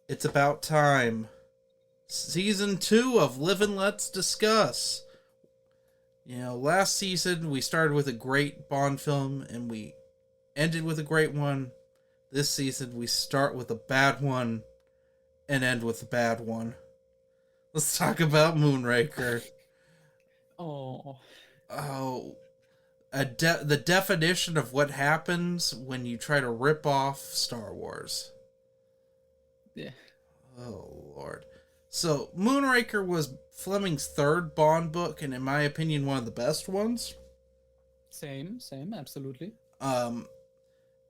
It's about time. Season 2 of Live and Let's Discuss. Last season we started with a great Bond film and we ended with a great one. This season we start with a bad one and end with a bad one. Let's talk about Moonraker. Oh, Oh, the definition of what happens when you try to rip off Star Wars. yeah. Oh, Lord. So, Moonraker was Fleming's third Bond book, and in my opinion, one of the best ones. Same, absolutely. Um,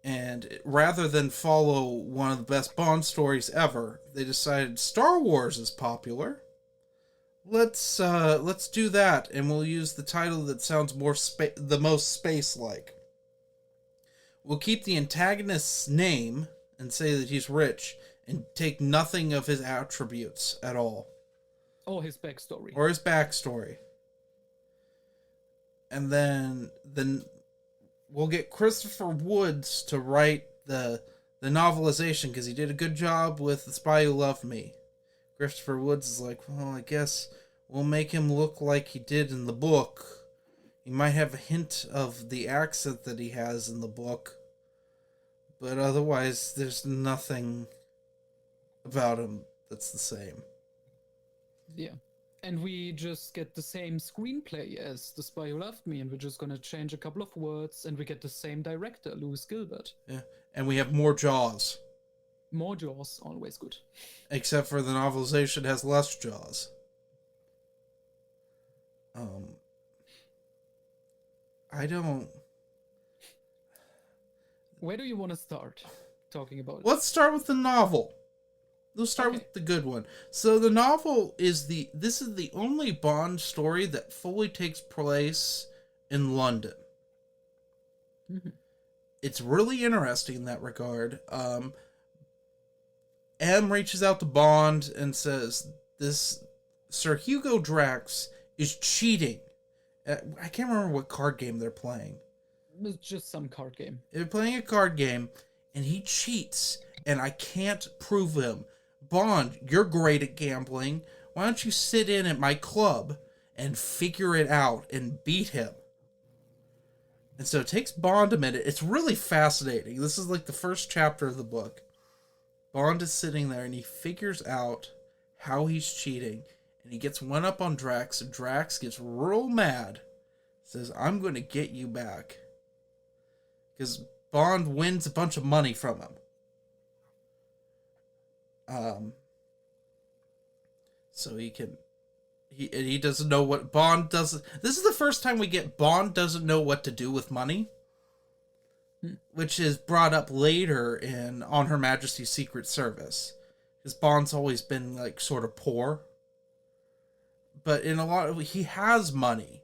and rather than follow one of the best Bond stories ever, they decided Star Wars is popular. Let's do that, and we'll use the title that sounds the most space-like. We'll keep the antagonist's name and say that he's rich, and take nothing of his attributes at all. Or his backstory. Or his backstory. And then we'll get Christopher Woods to write the novelization, because he did a good job with The Spy Who Loved Me. Christopher Woods is like, well, I guess we'll make him look like he did in the book. He might have a hint of the accent that he has in the book, but otherwise there's nothing about him that's the same. Yeah. And we just get the same screenplay as The Spy Who Loved Me, and we're just gonna change a couple of words, and we get the same director, Lewis Gilbert. Yeah, and we have more Jaws. More Jaws, always good. Except for the novelization has less Jaws. I don't... Where do you want to start talking about it? Let's start with the novel. Let's start with the good one. So the novel is this is the only Bond story that fully takes place in London. Mm-hmm. It's really interesting in that regard. M reaches out to Bond and says, this Sir Hugo Drax is cheating. I can't remember what card game they're playing. It's just some card game. They're playing a card game, and he cheats, and I can't prove him. Bond, you're great at gambling. Why don't you sit in at my club and figure it out and beat him? And so it takes Bond a minute. It's really fascinating. This is like the first chapter of the book. Bond is sitting there, and he figures out how he's cheating. And he gets one up on Drax, and Drax gets real mad. Says, I'm going to get you back. Because Bond wins a bunch of money from him. So he doesn't know what Bond does. This is the first time we get Bond doesn't know what to do with money. Which is brought up later in On Her Majesty's Secret Service. Because Bond's always been, like, sort of poor. But in a lot of... He has money.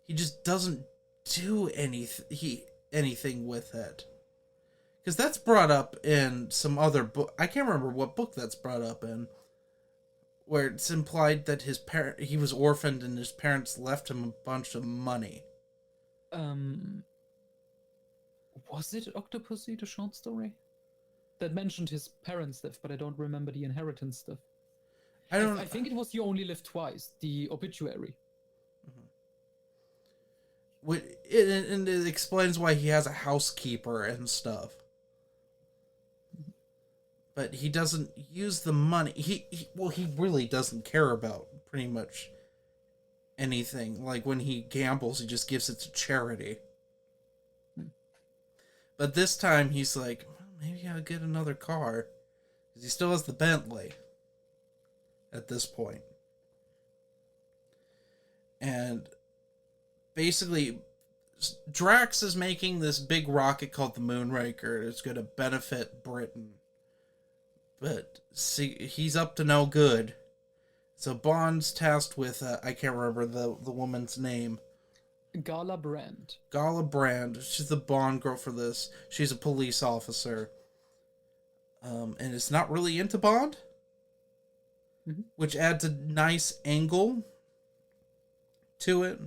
He just doesn't do anything with it. Because that's brought up in some other book. I can't remember what book that's brought up in. Where it's implied that he was orphaned and his parents left him a bunch of money. Was it Octopussy, the short story? That mentioned his parents' death, but I don't remember the inheritance stuff. I think it was You Only Live Twice, the obituary. And it explains why he has a housekeeper and stuff. But he doesn't use the money. He really doesn't care about pretty much anything. Like when he gambles, he just gives it to charity. But this time he's like, maybe I'll get another car. Because he still has the Bentley at this point. And basically, Drax is making this big rocket called the Moonraker. It's going to benefit Britain. But see, he's up to no good. So Bond's tasked with, I can't remember the woman's name. Gala Brand. Gala Brand. She's the Bond girl for this. She's a police officer. And it's not really into Bond. Mm-hmm. Which adds a nice angle to it.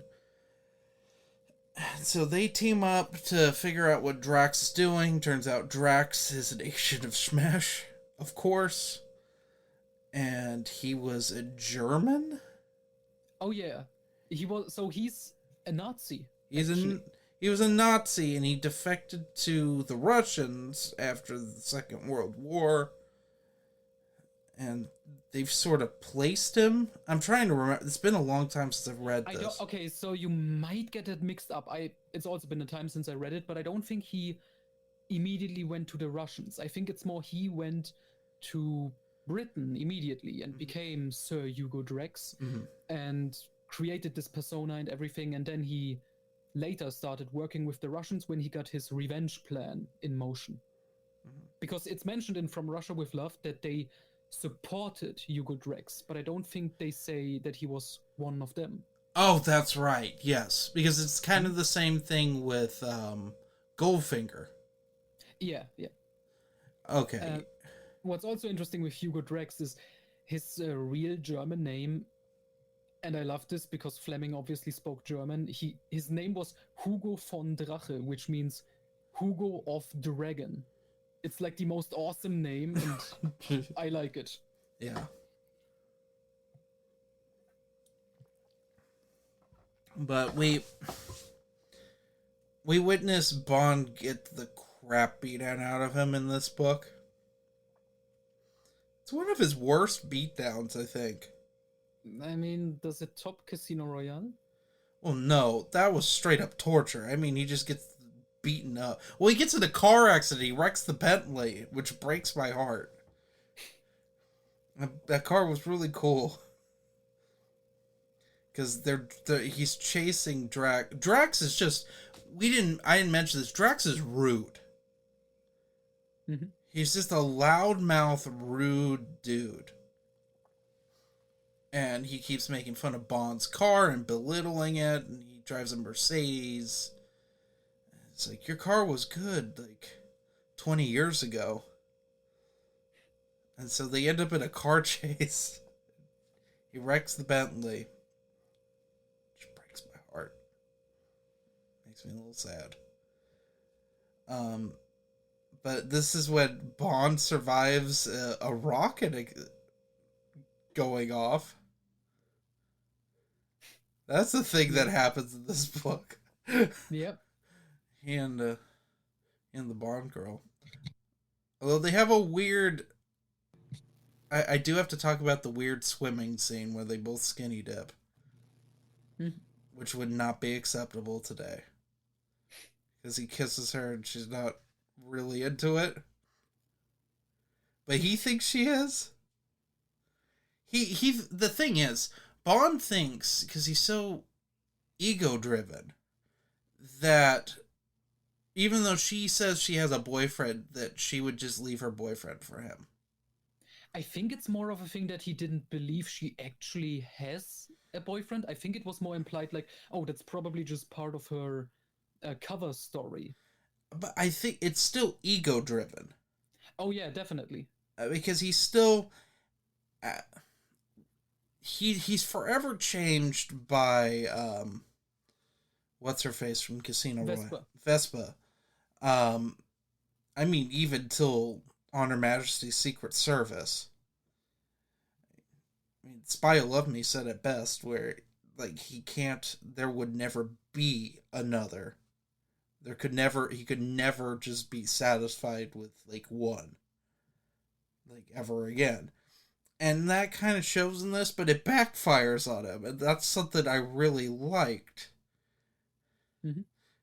So they team up to figure out what Drax is doing. Turns out Drax is an agent of Smash, of course. and he was a German. Oh yeah, he's a Nazi He's actually. a he was a Nazi, and he defected to the Russians after the Second World War, and they've sort of placed him. I'm trying to remember. It's been a long time since I've read I don't. this. Okay, so you might get it mixed up. It's also been a time since I read it, but I don't think he immediately went to the Russians. I think it's more he went to Britain immediately and became Sir Hugo Drax Mm-hmm. and created this persona and everything. And then he later started working with the Russians when he got his revenge plan in motion. Mm-hmm. Because it's mentioned in From Russia with Love that they supported Hugo Drax, but I don't think they say that he was one of them. Oh, that's right. Yes, because it's kind of the same thing with Goldfinger. Yeah, yeah. Okay. What's also interesting with Hugo Drax is his real German name, and I love this because Fleming obviously spoke German. His name was Hugo von Drache, which means Hugo of Dragon. It's like the most awesome name, and I like it. Yeah. But we witness Bond get the crap beaten out of him in this book. It's one of his worst beatdowns, I think. I mean, does it top Casino Royale? Well, no, that was straight up torture. I mean, he just gets beaten up. Well, he gets in a car accident. He wrecks the Bentley, which breaks my heart. That car was really cool. Because he's chasing Drax. Drax is just I didn't mention this. Drax is rude. Mm-hmm. He's just a loudmouth, rude dude. And he keeps making fun of Bond's car and belittling it, and he drives a Mercedes. It's like, your car was good, like, 20 years ago. And so they end up in a car chase. He wrecks the Bentley. Which breaks my heart. Makes me a little sad. But this is when Bond survives a rocket going off. That's the thing that happens in this book. Yep. He and the Bond girl. Although they have a weird... I do have to talk about the weird swimming scene where they both skinny dip. Mm-hmm. Which would not be acceptable today. Because he kisses her and she's not really into it. But he thinks she is. The thing is, Bond thinks, because he's so ego-driven, that even though she says she has a boyfriend, that she would just leave her boyfriend for him. I think it's more of a thing that he didn't believe she actually has a boyfriend. I think it was more implied like, oh, that's probably just part of her cover story. But I think it's still ego-driven. Oh yeah, definitely. Because he's still... he's forever changed by what's her face from Casino Royale? Vespa. I mean, even till On Her Majesty's Secret Service. I mean, Spy Who Loved Me said it best, where like there would never be another. He could never just be satisfied with like one, like ever again. And that kind of shows in this, but it backfires on him. And that's something I really liked.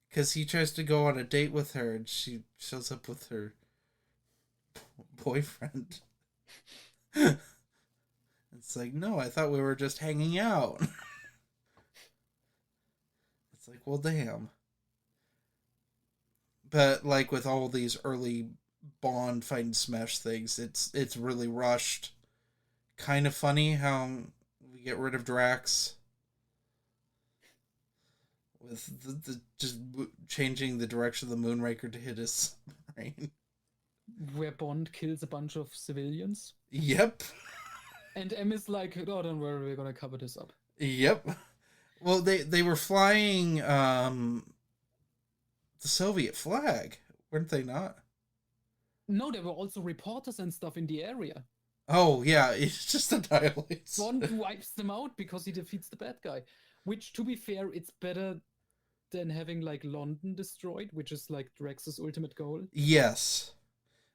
Because he tries to go on a date with her, and she shows up with her boyfriend. It's like, no, I thought we were just hanging out. It's like, well, damn. But, like, with all these early Bond fighting smash things, it's really rushed. Kind of funny how we get rid of Drax with the just changing the direction of the Moonraker to hit his brain. Where Bond kills a bunch of civilians. Yep. And M is like, oh, don't worry, we're gonna cover this up. Yep. Well, they were flying the Soviet flag, weren't they not? No, there were also reporters and stuff in the area. Oh yeah, it just annihilates. Bond wipes them out because he defeats the bad guy. Which, to be fair, it's better than having like London destroyed, which is like Drex's ultimate goal. Yes,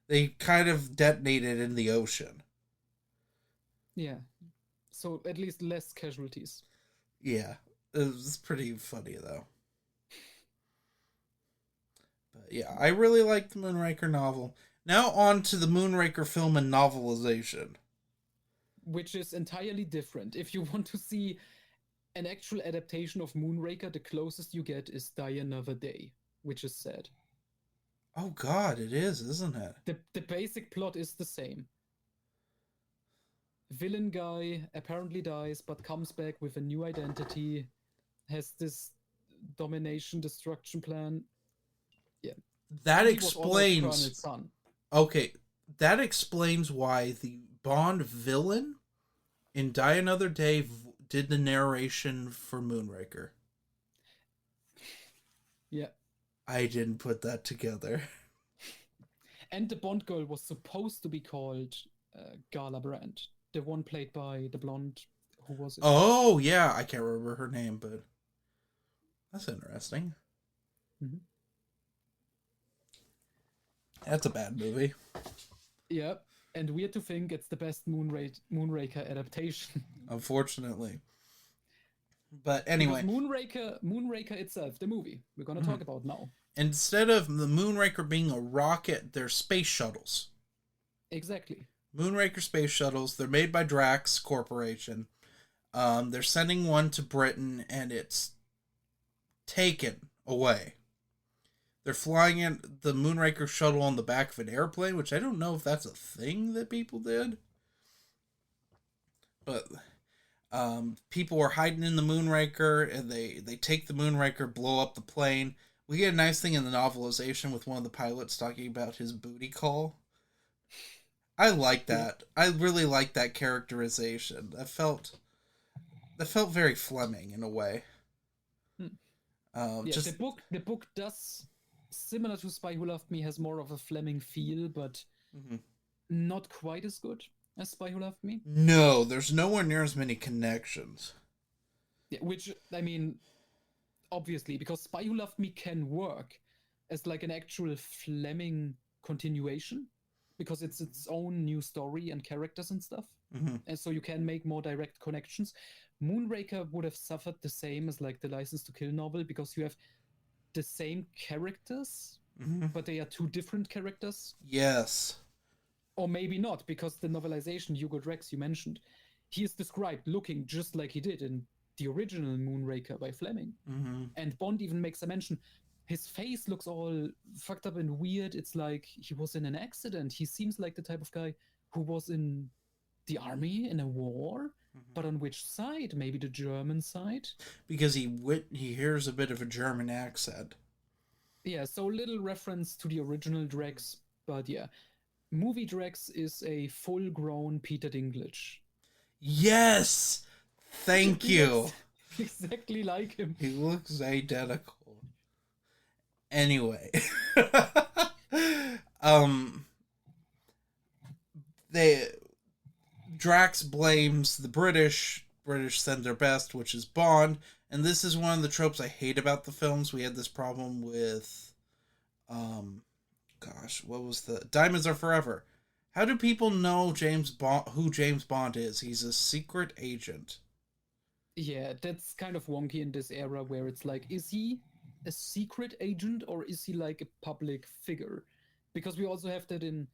they kind of detonated in the ocean. Yeah. So at least less casualties. Yeah, it's pretty funny though. But yeah, I really like the Moonraker novel. Now on to the Moonraker film and novelization. Which is entirely different. If you want to see an actual adaptation of Moonraker, the closest you get is Die Another Day, which is sad. Oh God, it is, isn't it? The basic plot is the same. Villain guy apparently dies but comes back with a new identity, has this domination destruction plan. Yeah. That And he was always Colonel explains. Sun. Okay, that explains why the Bond villain in Die Another Day did the narration for Moonraker. Yeah. I didn't put that together. And the Bond girl was supposed to be called Gala Brand, the one played by the blonde. Who was it? Oh yeah, I can't remember her name, but that's interesting. Mm-hmm. That's a bad movie. Yeah, and weird to think it's the best Moonraker adaptation. Unfortunately. But anyway. Because Moonraker itself, the movie we're gonna talk about now. Instead of the Moonraker being a rocket, they're space shuttles. Exactly. Moonraker space shuttles. They're made by Drax Corporation. They're sending one to Britain, and it's taken away. They're flying in the Moonraker shuttle on the back of an airplane, which I don't know if that's a thing that people did. But people were hiding in the Moonraker, and they take the Moonraker, blow up the plane. We get a nice thing in the novelization with one of the pilots talking about his booty call. I like that. I really like that characterization. That felt very Fleming in a way. Yeah, the book does, similar to Spy Who Loved Me, has more of a Fleming feel, but not quite as good as Spy Who Loved Me. No, there's nowhere near as many connections. Yeah, which, I mean, obviously, because Spy Who Loved Me can work as like an actual Fleming continuation, because it's its own new story and characters and stuff. And so you can make more direct connections. Moonraker would have suffered the same as like the License to Kill novel, because you have the same characters, but they are two different characters. Yes. Or maybe not, because the novelization, Hugo Drax, you mentioned, he is described looking just like he did in the original Moonraker by Fleming. And Bond even makes a mention. His face looks all fucked up and weird. It's like he was in an accident. He seems like the type of guy who was in the army in a war, but on which side? Maybe the German side? Because he hears a bit of a German accent. Yeah, so little reference to the original Drax, but yeah. Movie Drax is a full-grown Peter Dinklage. Yes! Thank you! Exactly like him. He looks identical. Anyway. Drax blames the British. British send their best, which is Bond. And this is one of the tropes I hate about the films. We had this problem with, what was the Diamonds Are Forever? How do people know who James Bond is? He's a secret agent. Yeah, that's kind of wonky in this era where it's like, is he a secret agent or is he like a public figure? Because we also have that in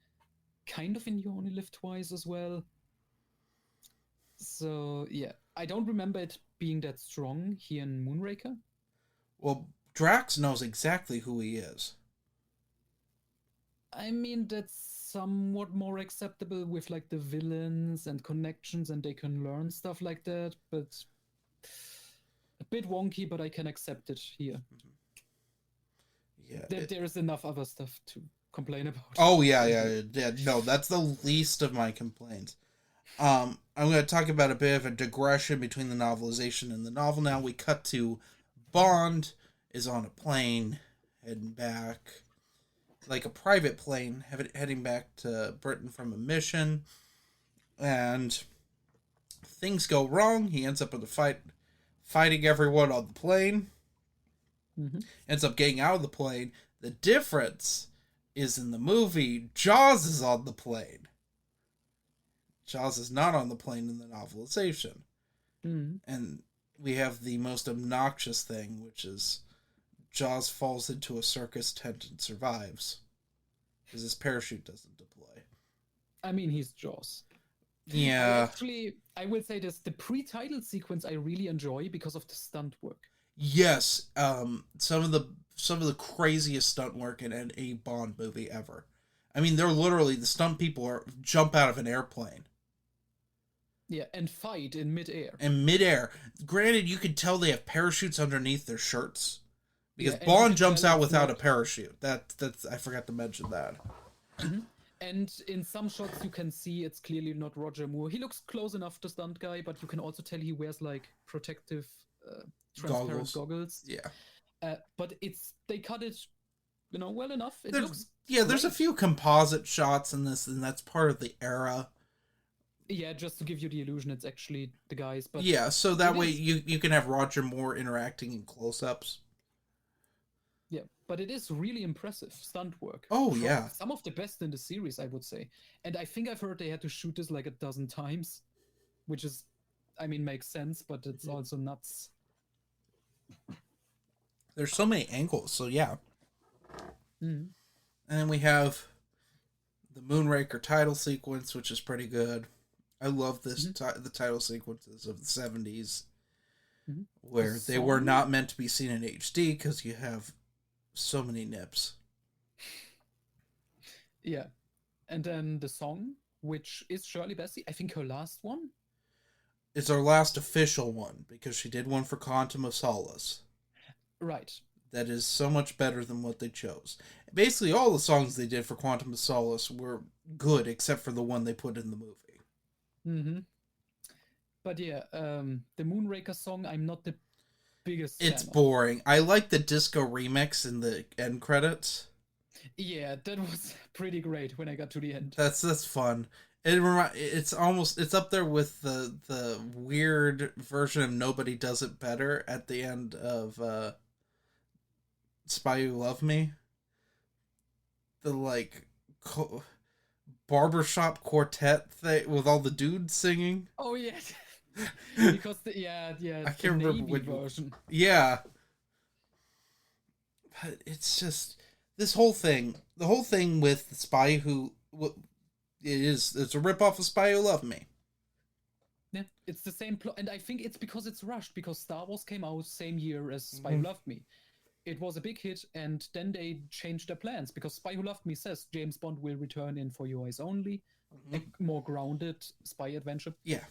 You Only Live Twice as well. So yeah, I don't remember it being that strong here in Moonraker. Well, Drax knows exactly who he is. I mean, that's somewhat more acceptable with like the villains and connections, and they can learn stuff like that, but a bit wonky, but I can accept it here. Yeah. There's enough other stuff to complain about. Oh, yeah. No, that's the least of my complaints. I'm going to talk about a bit of a digression between the novelization and the novel now. We cut to Bond is on a plane heading back, like a private plane, heading back to Britain from a mission. and things go wrong. He ends up in a fight, fighting everyone on the plane. Mm-hmm. Ends up getting out of the plane. The difference is in the movie, Jaws is on the plane. Jaws is not on the plane in the novelization. Mm-hmm. And we have the most obnoxious thing, which is Jaws falls into a circus tent and survives. Because his parachute doesn't deploy. I mean, he's Jaws. Yeah. I will say this: the pre-title sequence I really enjoy because of the stunt work. Yes. Some of the craziest stunt work in any Bond movie ever. I mean, they're literally the stunt people jump out of an airplane. Yeah, and fight in midair. In midair. Granted, you can tell they have parachutes underneath their shirts. Because Yeah, Bond jumps out without not... a parachute. That's I forgot to mention that. Mm-hmm. And in some shots you can see it's clearly not Roger Moore. He looks close enough to stunt guy, but you can also tell he wears like protective transparent goggles. Yeah. But they cut it, well enough. It looks there's a great. few composite shots in this, and that's part of the era. Yeah, just to give you the illusion it's actually the guys. But yeah, so that way you can have Roger Moore interacting in close-ups. Yeah, but it is really impressive stunt work. Oh, yeah. Some of the best in the series, I would say. And I think I've heard they had to shoot this like 12 times, which is, makes sense, but it's also nuts. There's so many angles, so yeah. Mm-hmm. And then we have the Moonraker title sequence, which is pretty good. I love this the title sequences of the 70s, where they were not meant to be seen in HD because you have so many nips. Yeah. And then the song, which is Shirley Bassey, I think her last one. It's her last official one, because she did one for Quantum of Solace. Right. That is so much better than what they chose. Basically, all the songs they did for Quantum of Solace were good, except for the one they put in the movie. Mm-hmm. But yeah, the Moonraker song, I'm not the biggest It's fan boring. I like the disco remix in the end credits. Yeah, that was pretty great when I got to the end. That's fun. It's up there with the weird version of Nobody Does It Better at the end of Spy Who Loved Me. The barbershop quartet thing with all the dudes singing. Oh yeah. Because I can't remember which version. Yeah. But it's just the whole thing with the Spy Who it's a ripoff of Spy Who Loved Me. Yeah, it's the same plot, and I think it's because it's rushed, because Star Wars came out same year as Spy Who Loved Me. It was a big hit, and then they changed their plans, because Spy Who Loved Me says James Bond will return in For Your Eyes Only, a more grounded spy adventure. Yeah.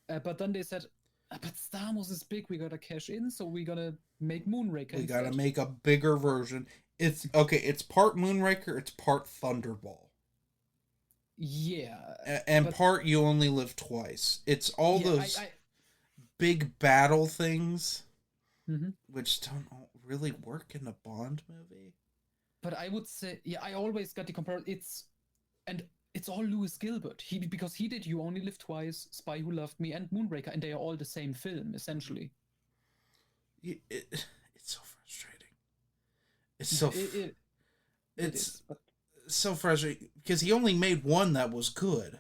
But then they said, but Star Wars is big, we gotta cash in, so we gotta make Moonraker. We gotta make a bigger version. It's part Moonraker, it's part Thunderball. Yeah. And part You Only Live Twice. It's all those big battle things, which don't really work in a Bond movie. But I would say, I always got the comparison. It's all Lewis Gilbert. Because he did You Only Live Twice, Spy Who Loved Me, and Moonraker, and they are all the same film, essentially. It's so frustrating. It's so frustrating, because he only made one that was good.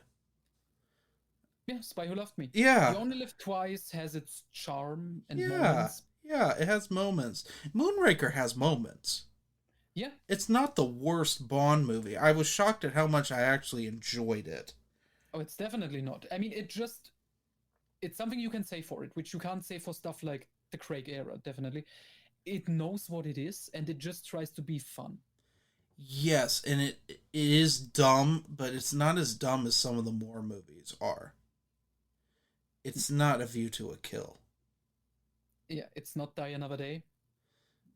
Yeah, Spy Who Loved Me. Yeah. You Only Live Twice has its charm and moments. Yeah, it has moments. Moonraker has moments. Yeah. It's not the worst Bond movie. I was shocked at how much I actually enjoyed it. Oh, it's definitely not. It's something you can say for it, which you can't say for stuff like the Craig era, definitely. It knows what it is, and it just tries to be fun. Yes, and it is dumb, but it's not as dumb as some of the Moore movies are. It's not A View to a Kill. Yeah, it's not Die Another Day.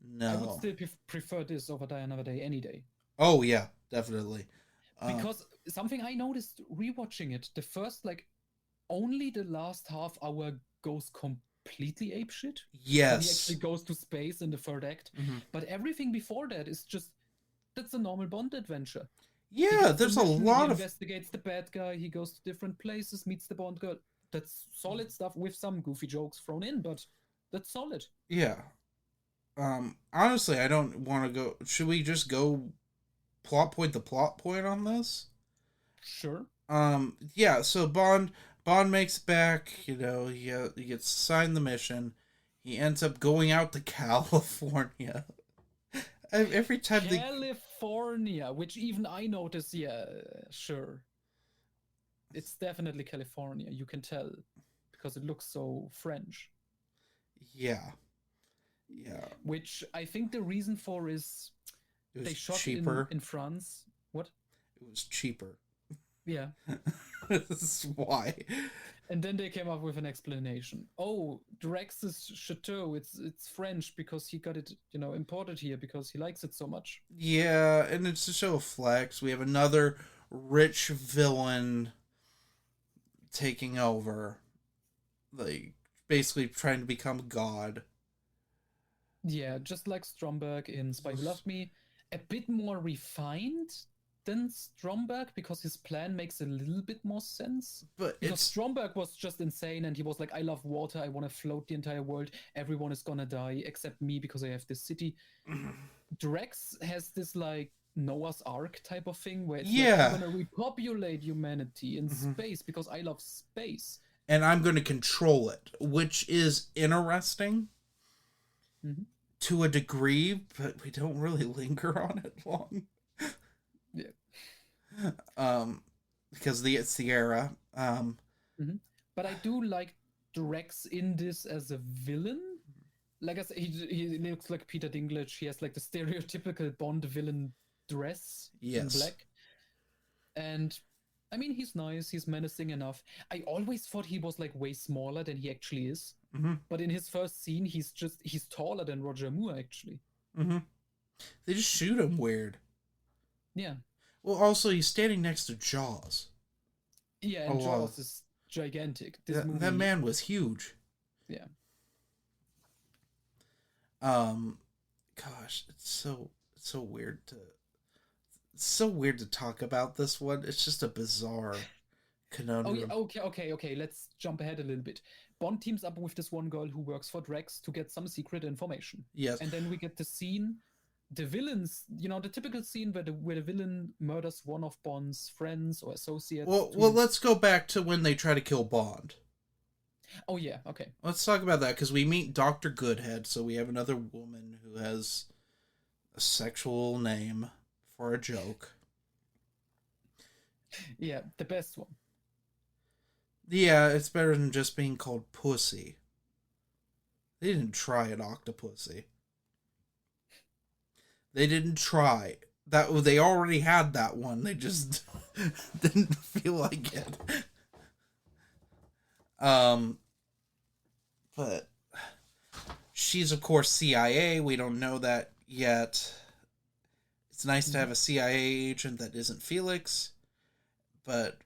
No. I would still prefer this over Die Another Day any day. Oh, yeah, definitely. Because something I noticed rewatching it, the first, only the last half hour goes completely apeshit. Yes. He actually goes to space in the third act. But everything before that is just, that's a normal Bond adventure. He Yeah, gets the there's a mission, he lot of investigates the bad guy, he goes to different places, meets the Bond girl. That's solid stuff with some goofy jokes thrown in, but that's solid. yeah. Honestly, I don't want to go. Should we just go plot point the plot point on this? Sure. Yeah. So Bond makes back. He gets assigned the mission. He ends up going out to California. Every time they California, which even I notice, yeah, sure. It's definitely California, you can tell, because it looks so French. yeah, yeah, Which I think the reason for is it was they shot cheaper. in France. What? It was cheaper. Yeah. This is why. And then they came up with an explanation. Oh, Drex's chateau, it's French because he got it, imported here because he likes it so much. Yeah, and it's to show a flex. We have another rich villain taking over, like basically trying to become God. Yeah, just like Stromberg in Spy Who Loved Me, a bit more refined than Stromberg because his plan makes a little bit more sense. But Because it's Stromberg was just insane and he was like, I love water, I want to float the entire world, everyone is gonna die except me because I have this city. Drex has this like Noah's Ark type of thing where it's like, I'm gonna repopulate humanity in space because I love space. And I'm going to control it, which is interesting to a degree, but we don't really linger on it long. Yeah. Because it's the era. But I do like Drex in this as a villain. Like I said, he looks like Peter Dinklage. He has like the stereotypical Bond villain dress in black. And I mean, he's nice. He's menacing enough. I always thought he was like way smaller than he actually is. But in his first scene, he's taller than Roger Moore actually. They just shoot him weird. Yeah. Well, also he's standing next to Jaws. Yeah, and Jaws is gigantic. That man was huge. Yeah. Gosh, it's so weird to talk about this one. It's just a bizarre conundrum. Oh, yeah, okay. Let's jump ahead a little bit. Bond teams up with this one girl who works for Drex to get some secret information. Yes. And then we get the scene, the villains, the typical scene where the villain murders one of Bond's friends or associates. Well, let's go back to when they try to kill Bond. Oh, yeah, okay. Let's talk about that, because we meet Dr. Goodhead, so we have another woman who has a sexual name for a joke. Yeah, the best one. Yeah, it's better than just being called Pussy. They didn't try an octopussy. They didn't try. They already had that one. They just didn't feel like it. But she's of course CIA. We don't know that yet. It's nice to have a CIA agent that isn't Felix. But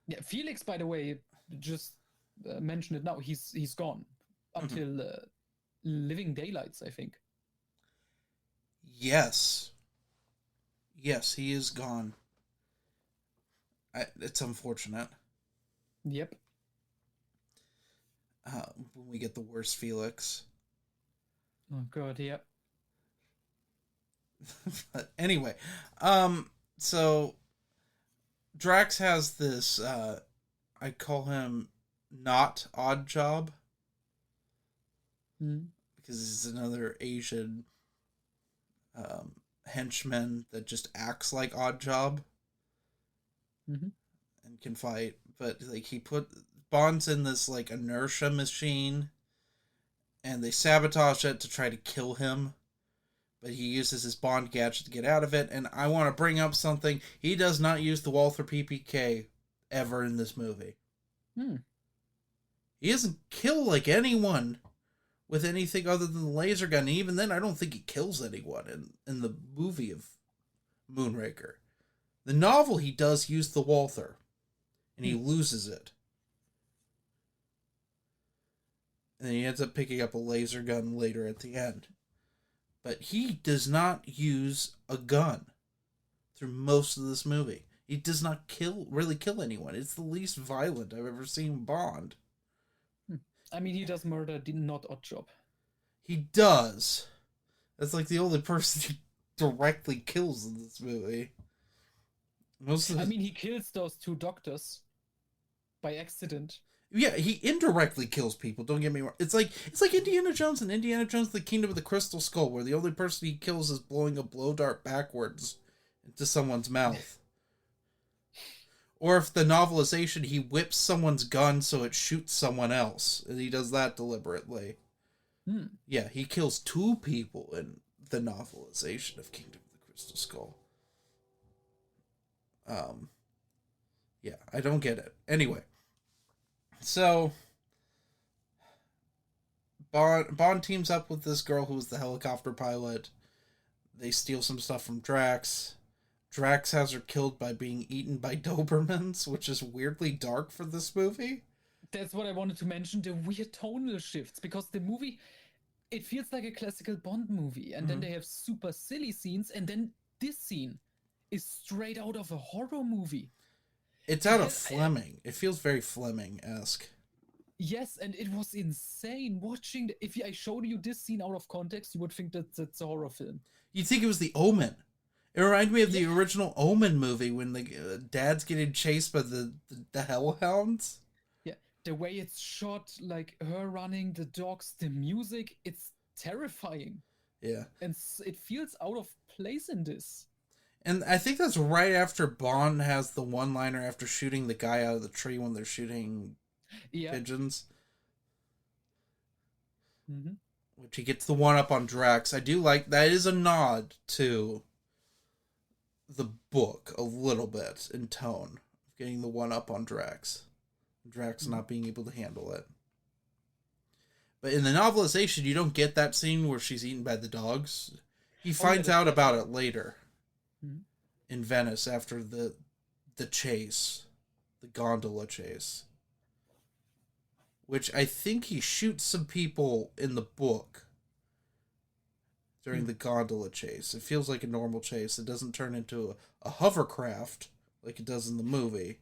yeah, Felix, by the way, just mention it now. He's gone until Living Daylights, I think. Yes, he is gone. It's unfortunate. Yep. When we get the worst Felix. Oh god, yep. But anyway, so Drax has this, I call him not odd job. Because he's another Asian henchman that just acts like odd job. And can fight. But like he put Bond's in this like inertia machine, and they sabotage it to try to kill him. But he uses his Bond gadget to get out of it. And I want to bring up something. He does not use the Walther PPK ever in this movie. He doesn't kill like anyone with anything other than the laser gun. And even then, I don't think he kills anyone in the movie of Moonraker. The novel, he does use the Walther. And he loses it. And he ends up picking up a laser gun later at the end. But he does not use a gun. through most of this movie. He does not really kill anyone. It's the least violent I've ever seen Bond. I mean, he does murder, not odd job. He does. That's like the only person he directly kills in this movie. I mean, he kills those two doctors by accident. Yeah, he indirectly kills people. Don't get me wrong. It's like Indiana Jones and Indiana Jones: The Kingdom of the Crystal Skull, where the only person he kills is blowing a blow dart backwards into someone's mouth. Or if the novelization, he whips someone's gun so it shoots someone else, and he does that deliberately. Yeah, he kills two people in the novelization of Kingdom of the Crystal Skull. Yeah, I don't get it. Anyway, so Bond teams up with this girl who's the helicopter pilot. They steal some stuff from Drax. Drax has her killed by being eaten by Dobermans, which is weirdly dark for this movie. That's what I wanted to mention, the weird tonal shifts, because the movie, it feels like a classical Bond movie, and then they have super silly scenes, and then this scene is straight out of a horror movie. It's out of Fleming. It feels very Fleming-esque. Yes, and it was insane watching. If I showed you this scene out of context, you would think that that's a horror film. You'd think it was The Omen. It reminded me of the original Omen movie when the dad's getting chased by the hellhounds. Yeah, the way it's shot, like her running, the dogs, the music, it's terrifying. Yeah. And it feels out of place in this. And I think that's right after Bond has the one-liner after shooting the guy out of the tree when they're shooting pigeons. Mm-hmm. Which he gets the one-up on Drax. I do like, that is a nod to the book a little bit in tone. Getting the one-up on Drax. Drax not being able to handle it. But in the novelization, you don't get that scene where she's eaten by the dogs. He finds out about it later. In Venice after the chase. The gondola chase. Which I think he shoots some people in the book during the gondola chase. It feels like a normal chase. It doesn't turn into a hovercraft like it does in the movie.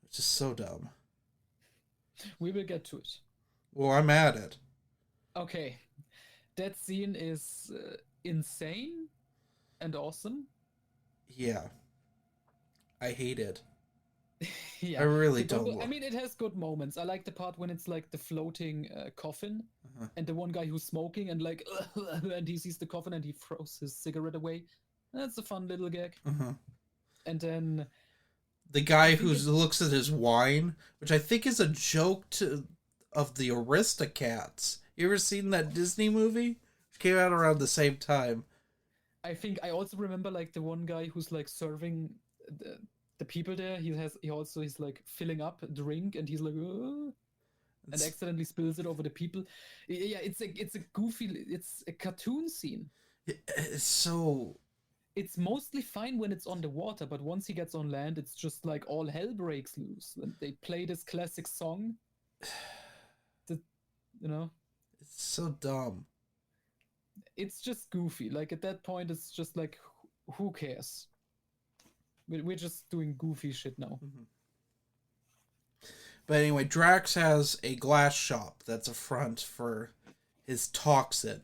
It's just so dumb. We will get to it. Well, I'm at it. Okay. That scene is insane and awesome. Yeah. I hate it. Yeah. I really don't. I mean, it has good moments. I like the part when it's like the floating coffin and the one guy who's smoking and like, and he sees the coffin and he throws his cigarette away. That's a fun little gag. And then the guy who looks at his wine, which I think is a joke of the Aristocats. You ever seen that Disney movie? It came out around the same time. I think I also remember like the one guy who's like serving the people there. He's like filling up a drink and he's like and accidentally spills it over the people. Yeah, it's a goofy, it's a cartoon scene. It's so. It's mostly fine when it's on the water, but once he gets on land, it's just like all hell breaks loose. And they play this classic song. It's so dumb. It's just goofy. Like at that point, it's just like, who cares? We're just doing goofy shit now. But anyway, Drax has a glass shop that's a front for his toxin.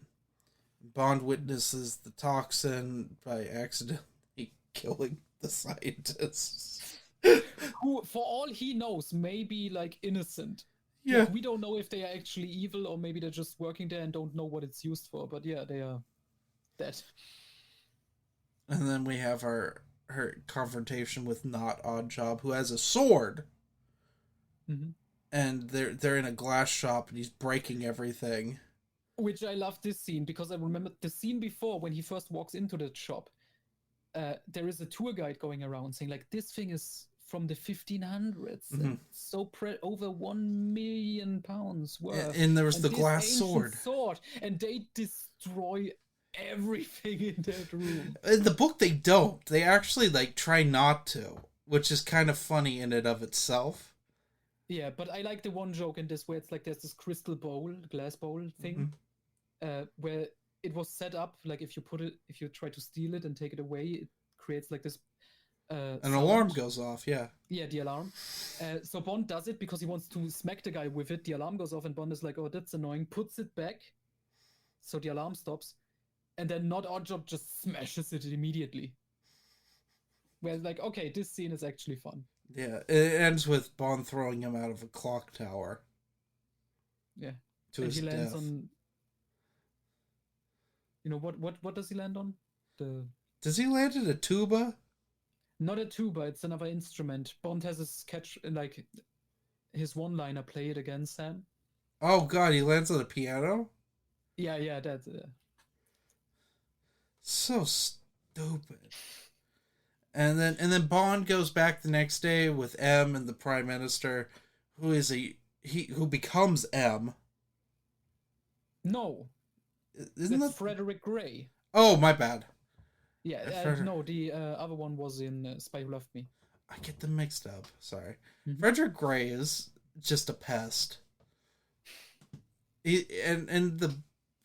Bond witnesses the toxin by accidentally killing the scientists. Who, for all he knows, may be like innocent. Yeah. Like, we don't know if they are actually evil or maybe they're just working there and don't know what it's used for. But yeah, they are dead. And then we have her confrontation with Not Oddjob, who has a sword. And they're in a glass shop and he's breaking everything. Which I love this scene because I remember the scene before when he first walks into the shop. There is a tour guide going around saying like, this thing is from the 1500s. And so over 1 million pounds worth. And there was the glass sword. And they destroy everything in that room. In the book, they don't. They actually like try not to, which is kind of funny in and of itself. Yeah, but I like the one joke in this where it's like there's this crystal bowl, glass bowl thing, where it was set up like if you try to steal it and take it away, it creates like this An sound. alarm goes off, yeah. Yeah, the alarm. So Bond does it because he wants to smack the guy with it. The alarm goes off, and Bond is like, "Oh, that's annoying." Puts it back, so the alarm stops, and then Not Oddjob just smashes it immediately. Where it's like, okay, this scene is actually fun. Yeah, it ends with Bond throwing him out of a clock tower. Yeah, to and his he lands death. on. You know what does he land on? The Does he land in a tuba? Not a tuba, it's another instrument. Bond has his catch like his one-liner, "Play it again, Sam." Oh god, he lands on a piano? Yeah, that's So stupid. And then Bond goes back the next day with M and the Prime Minister, who is who becomes M. no, Isn't that's that? Frederick Gray. Oh, my bad. Yeah, no, the other one was in Spy Who Loved Me. I get them mixed up. Sorry. Mm-hmm. Frederick Gray is just a pest. And in the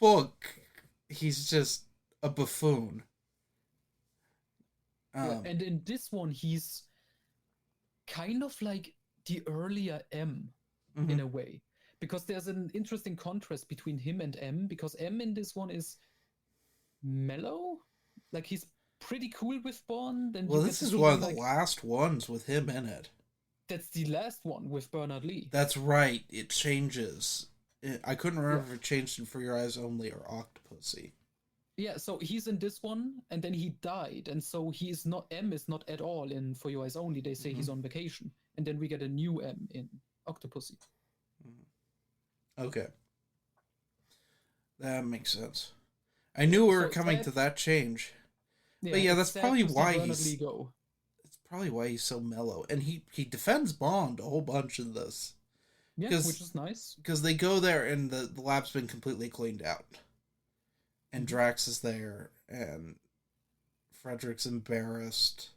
book, he's just a buffoon. Yeah, and in this one, he's kind of like the earlier M in a way, because there's an interesting contrast between him and M, because M in this one is mellow, like he's pretty cool with Bond, and well, you this get is the one of feeling the like last ones with him in it. that's the last one with Bernard Lee. That's right. It changes. I couldn't remember if it changed in For Your Eyes Only or Octopussy. Yeah, so he's in this one, and then he died, and so he's not M is not at all in For Your Eyes Only. They say he's on vacation, and then we get a new M in Octopussy. Okay, that makes sense. I knew we were coming to that change. But yeah, that's probably why he's. It's probably why he's so mellow, and he defends Bond a whole bunch in this. Yeah, which is nice. Because they go there and the lab's been completely cleaned out, and Drax is there, and Frederick's embarrassed,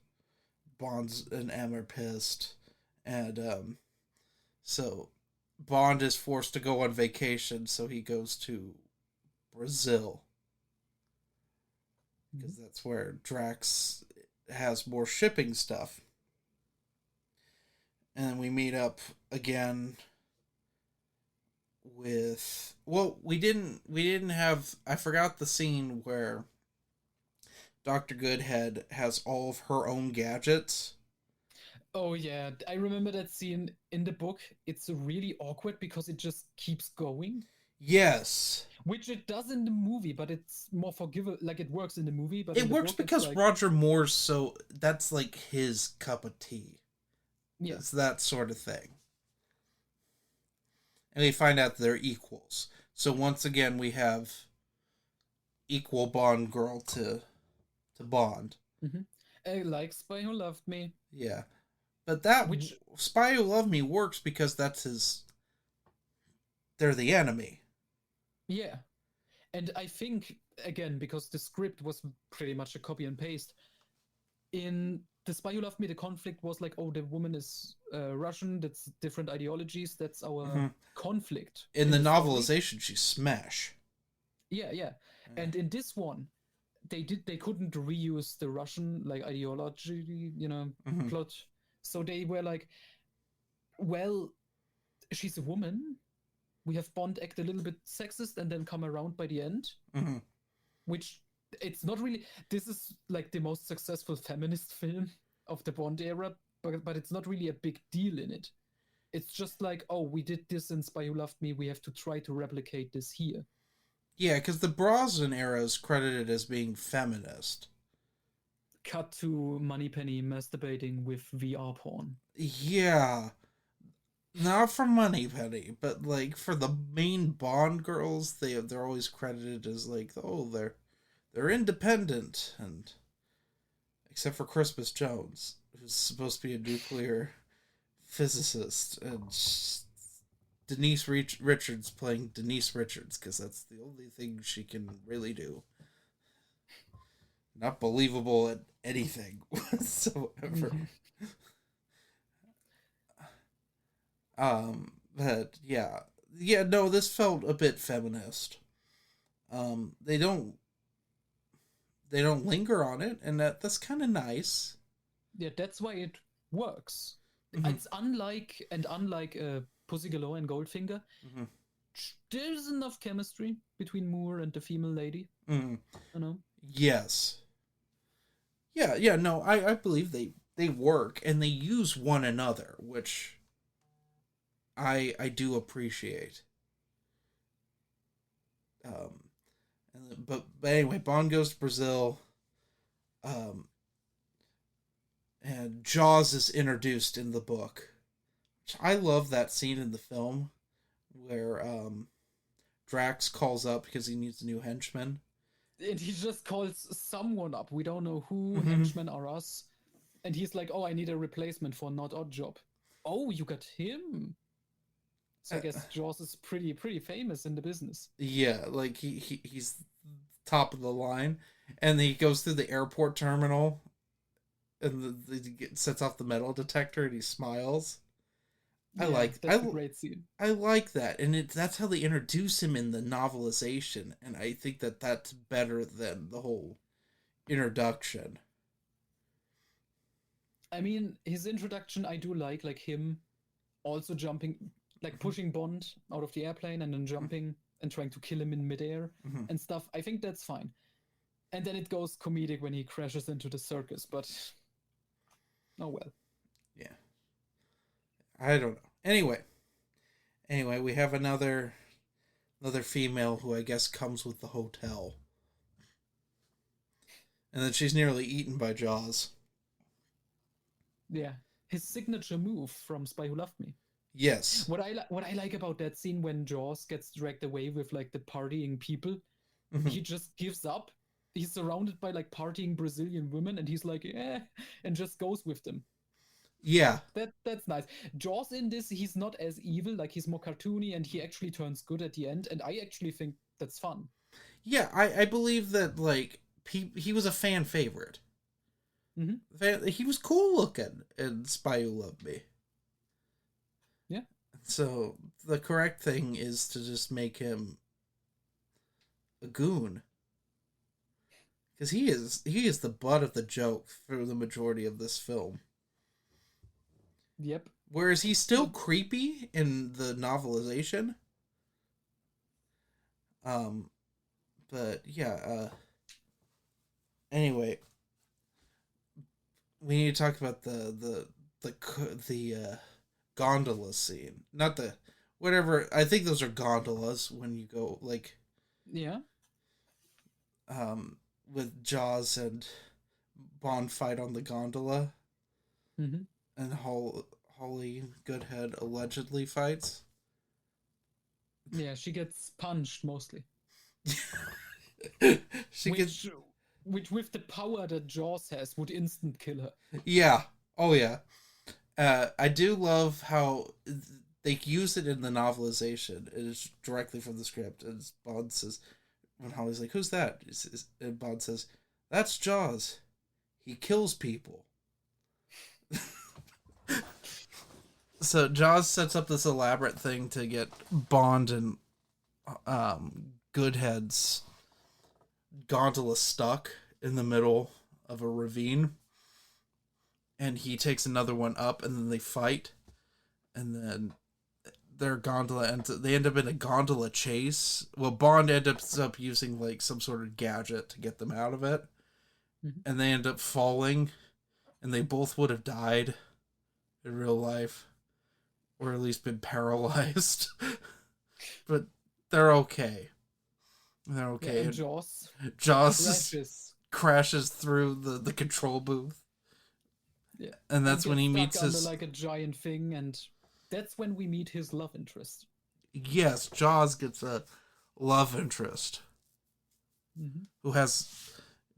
Bond's and M are pissed, and so Bond is forced to go on vacation, so he goes to Brazil. Because that's where Drax has more shipping stuff. And we meet up again with we didn't have, I forgot the scene where Dr. Goodhead has all of her own gadgets. Oh yeah, I remember that scene in the book. It's really awkward because it just keeps going. Yes. Which it does in the movie, but it's more forgivable. Like it works in the movie, but it works because like... Roger Moore's that's like his cup of tea. Yeah. It's that sort of thing. And we find out they're equals. So once again, we have equal Bond girl to Bond. I like Spy Who Loved Me. Yeah. But Spy Who Loved Me works because they're the enemy. Yeah. And I think, again, because the script was pretty much a copy and paste, in The Spy Who Loved Me, the conflict was like, oh, the woman is Russian, that's different ideologies, that's our conflict. In the novelization, she's Smash. Yeah. And in this one, they couldn't reuse the Russian like ideology, plot. So they were like, well, she's a woman. We have Bond act a little bit sexist and then come around by the end. Which it's not really. This is like the most successful feminist film of the Bond era, but it's not really a big deal in it. It's just like, oh, we did this in Spy Who Loved Me. We have to try to replicate this here. Yeah, because the Brosnan era is credited as being feminist. Cut to Moneypenny masturbating with VR porn. Yeah. Not for Moneypenny, but like for the main Bond girls, they're always credited as like, oh, they're independent, and except for Crispus Jones, who's supposed to be a nuclear physicist, and Denise Richards playing Denise Richards, because that's the only thing she can really do. Not believable at anything whatsoever. But no, this felt a bit feminist. They don't linger on it, and that's kind of nice. Yeah, that's why it works. Mm-hmm. It's unlike Pussy Galore and Goldfinger. Mm-hmm. There's enough chemistry between Moore and the female lady. Mm-hmm. You know. Yes. Yeah, yeah, no, I believe they work and they use one another, which I do appreciate. Um, but anyway, Bond goes to Brazil, um, and Jaws is introduced in the book. I love that scene in the film where Drax calls up because he needs a new henchman. And he just calls someone up. We don't know who. Mm-hmm. Henchmen are us. And he's like, "Oh, I need a replacement for Not Odd Job." Oh, you got him. So I guess Jaws is pretty famous in the business. Yeah, like he's top of the line, and he goes through the airport terminal, and sets off the metal detector, and he smiles. That's a great scene. I like that, and that's how they introduce him in the novelization, and I think that's better than the whole introduction. I mean, his introduction I do like him also jumping, like pushing Bond out of the airplane and then jumping and trying to kill him in midair Mm-hmm. and stuff. I think that's fine. And then it goes comedic when he crashes into the circus, but oh well. Yeah, I don't know. Anyway, we have another female who I guess comes with the hotel, and then she's nearly eaten by Jaws. Yeah, his signature move from Spy Who Loved Me. Yes. What I like about that scene when Jaws gets dragged away with like the partying people, Mm-hmm. he just gives up. He's surrounded by like partying Brazilian women, and he's like, and just goes with them. Yeah. That's nice. Jaws in this, he's not as evil, like he's more cartoony, and he actually turns good at the end, and I actually think that's fun. Yeah, I believe that like he was a fan favorite. Mm-hmm. He was cool looking in Spy Who Loved Me. Yeah. So the correct thing is to just make him a goon, because he is the butt of the joke for the majority of this film. Yep. Whereas he's still creepy in the novelization. But yeah. Anyway, we need to talk about the gondola scene, not the whatever. I think those are gondolas when you go like. Yeah. With Jaws and Bond fight on the gondola, Mm-hmm. and Holly Goodhead allegedly fights. Yeah, she gets punched mostly. Which with the power that Jaws has would instant kill her. Yeah. Oh yeah. I do love how they use it in the novelization. It is directly from the script, and Bond says, when Holly's like, "Who's that?" And Bond says, "That's Jaws. He kills people." So Jaws sets up this elaborate thing to get Bond and Goodhead's gondola stuck in the middle of a ravine, and he takes another one up, and then they fight, and then their gondola they end up in a gondola chase. Well, Bond ends up using like some sort of gadget to get them out of it, and they end up falling, and they both would have died in real life, or at least been paralyzed. But they're okay. They're okay. Yeah, and Jaws crashes through the control booth. Yeah, and that's when he meets his like a giant thing, and that's when we meet his love interest. Yes, Jaws gets a love interest, who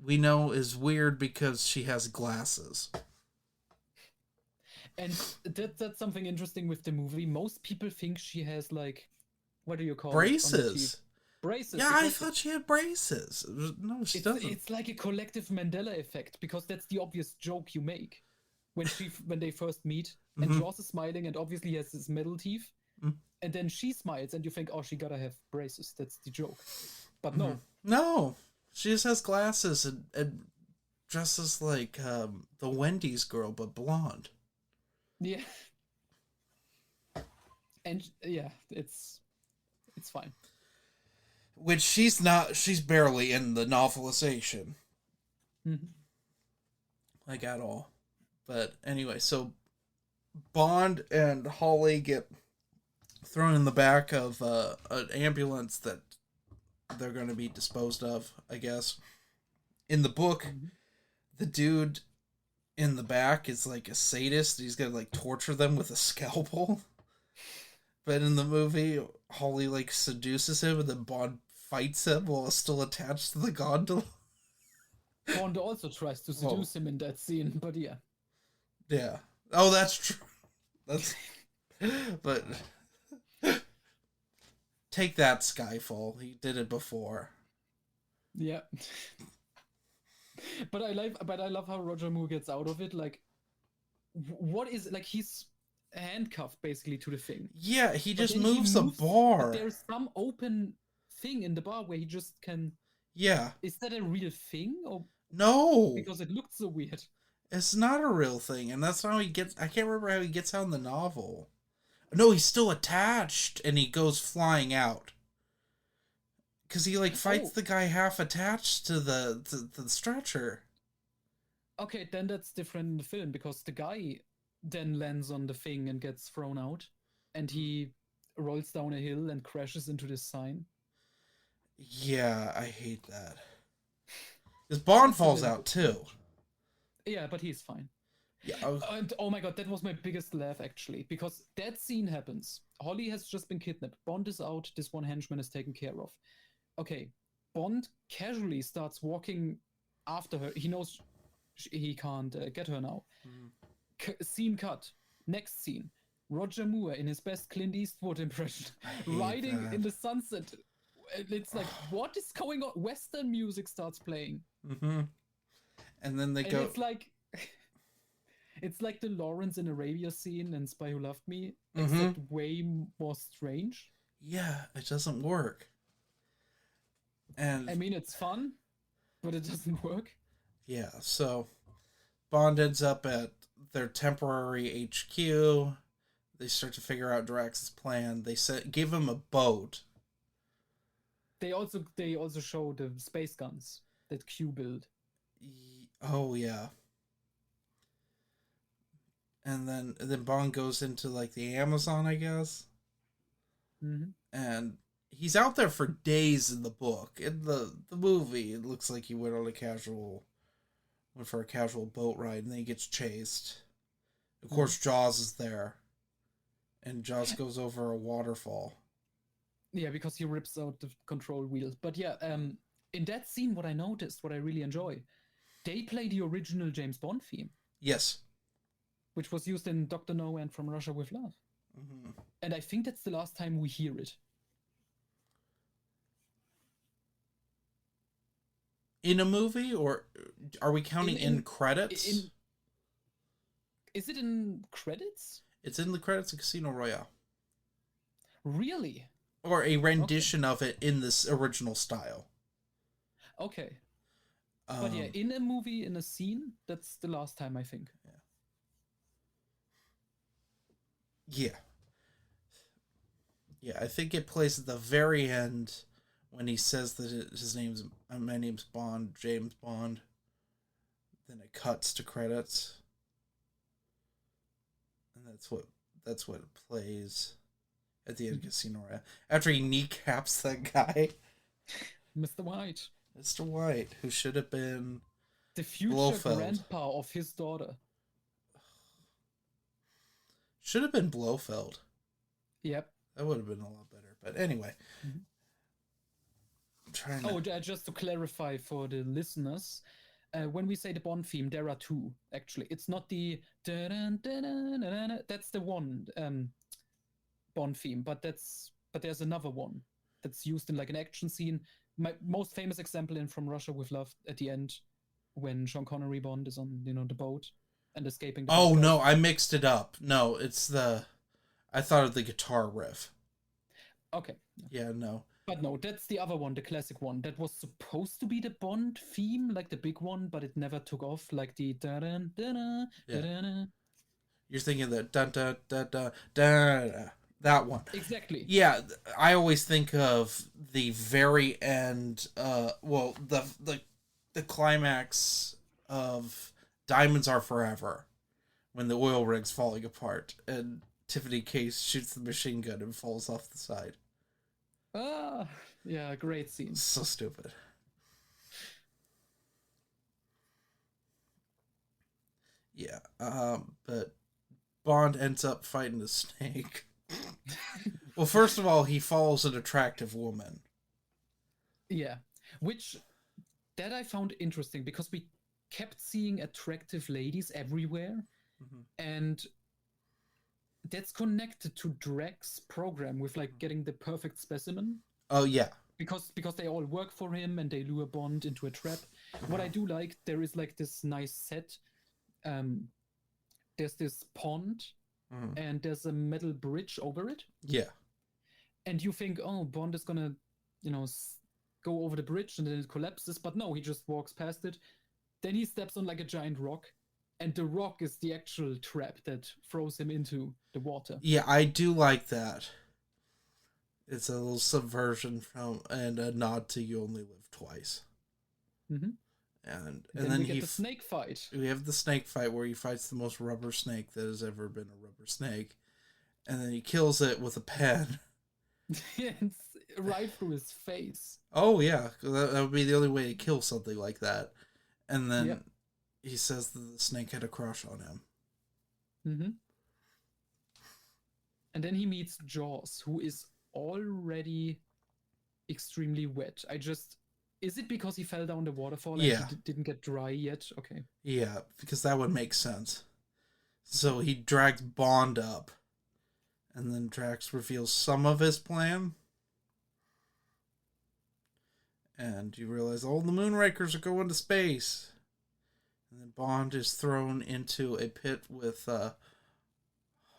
we know is weird because she has glasses. And that's something interesting with the movie. Most people think she has like, what do you call braces? Braces. Yeah, I thought she had braces. No, she doesn't. It's like a collective Mandela effect, because that's the obvious joke you make when they first meet, and Jaws is smiling and obviously has his metal teeth, and then she smiles and you think, oh, she gotta have braces. That's the joke. But no. No, she just has glasses and dresses like the Wendy's girl, but blonde. Yeah. And yeah, it's fine. Which she's not. She's barely in the novelization, Mhm. like at all. But anyway, so Bond and Holly get thrown in the back of an ambulance that they're going to be disposed of, I guess. In the book, Mhm. the dude in the back is like a sadist. He's going to like torture them with a scalpel. But in the movie, Holly like seduces him and then Bond fights him while still attached to the gondola. Bond also tries to seduce him in that scene, but yeah. Yeah. Oh, that's true. That's. But take that, Skyfall. He did it before. Yeah. But I love how Roger Moore gets out of it. Like, what is like he's handcuffed basically to the thing. Yeah, he But just then moves a but bar. there's some open thing in the bar where he just can. Yeah. Is that a real thing, or No, because it looked so weird? it's not a real thing, and that's how he gets. I can't remember how he gets out in the novel. No, he's still attached, and he goes flying out. Because he like fights the guy half attached to the stretcher. Okay, then that's different in the film because the guy then lands on the thing and gets thrown out, and he rolls down a hill and crashes into this sign. Yeah, I hate that. Because Bond falls out too. Yeah, but he's fine. Yeah. And oh my god, that was my biggest laugh actually, because that scene happens. Holly has just been kidnapped. Bond is out. This one henchman is taken care of. Okay, Bond casually starts walking after her. He knows he can't get her now. Scene cut. Next scene. Roger Moore in his best Clint Eastwood impression, riding in the sunset. It's like, what is going on? Western music starts playing. Mm-hmm. And then they go. It's like, it's like the Lawrence in Arabia scene in Spy Who Loved Me, except way more strange. Yeah, it doesn't work. And I mean, it's fun, but it doesn't work. Yeah, so Bond ends up at their temporary HQ. They start to figure out Drax's plan. They give him a boat. They also show the space guns that Q built. Oh yeah. And then Bond goes into like the Amazon, I guess. Mm-hmm. And he's out there for days in the book. In the movie, it looks like he went for a casual boat ride, and then he gets chased. Of course, Jaws is there, and Jaws goes over a waterfall. Yeah, because he rips out the control wheel. But yeah, in that scene, what I noticed, what I really enjoy, they play the original James Bond theme. Yes. Which was used in Dr. No and From Russia with Love. Mm-hmm. And I think that's the last time we hear it. In a movie, or are we counting in credits? Is it in credits? It's in the credits of Casino Royale. Really? Or a rendition of it in this original style. Okay. But yeah, in a movie, in a scene, that's the last time, I think. Yeah. Yeah, I think it plays at the very end when he says that my name's Bond, James Bond. Then it cuts to credits. And that's what it plays at the end of Casino Royale. After he kneecaps that guy. Mr. White. Mr. White, who should have been the future Blofeld. Grandpa of his daughter. Should have been Blofeld. Yep. That would have been a lot better. But anyway. Just to clarify for the listeners, when we say the Bond theme, there are two, actually. It's not the... That's the one Bond theme, but there's another one that's used in like an action scene. My most famous example in From Russia with Love at the end, when Sean Connery Bond is on the boat and escaping the Oh no, I mixed it up. No, I thought of the guitar riff. Okay. Yeah, no. But no, that's the other one, the classic one. That was supposed to be the Bond theme, like the big one, but it never took off, like the da-da, da-da, Yeah. da-da. You're thinking the dun dun dun dun dun, that one. Exactly. Yeah, I always think of the very end. Well, the climax of Diamonds Are Forever, when the oil rig's falling apart and Tiffany Case shoots the machine gun and falls off the side. Ah, yeah, great scene. So stupid. Yeah. But Bond ends up fighting the snake. Well, first of all, he follows an attractive woman. Yeah, which that I found interesting because we kept seeing attractive ladies everywhere, Mm-hmm. and that's connected to Drax's program with like getting the perfect specimen. Oh yeah. Because they all work for him and they lure Bond into a trap. What I do like, there is like this nice set. Um, there's this pond Mm-hmm. and there's a metal bridge over it, Yeah. and you think, oh, Bond is gonna, you know, go over the bridge and then it collapses, but no, he just walks past it. Then he steps on like a giant rock, and the rock is the actual trap that throws him into the water. Yeah, I do like that. It's a little subversion from and a nod to You Only Live Twice. Mm-hmm. And Then then we get the snake fight. we have the snake fight where he fights the most rubber snake that has ever been a rubber snake, and then he kills it with a pen. It's right through his face. Oh yeah, that would be the only way to kill something like that. And then Yep. he says that the snake had a crush on him. Mm-hmm. And then he meets Jaws, who is already extremely wet. Is it because he fell down the waterfall Yeah. and he didn't get dry yet? Okay. Yeah, because that would make sense. So he drags Bond up, and then Drax reveals some of his plan. And you realize all the Moonrakers are going to space. And then Bond is thrown into a pit with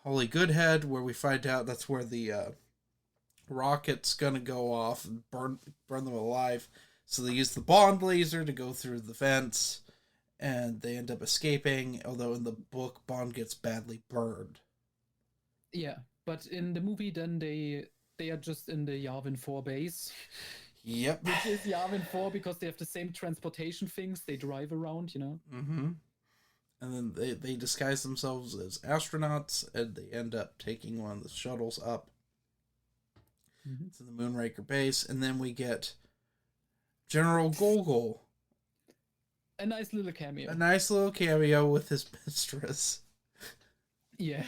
Holly Goodhead, where we find out that's where the rocket's going to go off and burn them alive. So they use the Bond laser to go through the vents, and they end up escaping, although in the book, Bond gets badly burned. Yeah, but in the movie, then they are just in the Yavin 4 base, Yep. which is Yavin 4 because they have the same transportation things. They drive around, you know? Mm-hmm. And then they disguise themselves as astronauts, and they end up taking one of the shuttles up to the Moonraker base, and then we get General Gogol. A nice little cameo. A nice little cameo with his mistress. Yeah,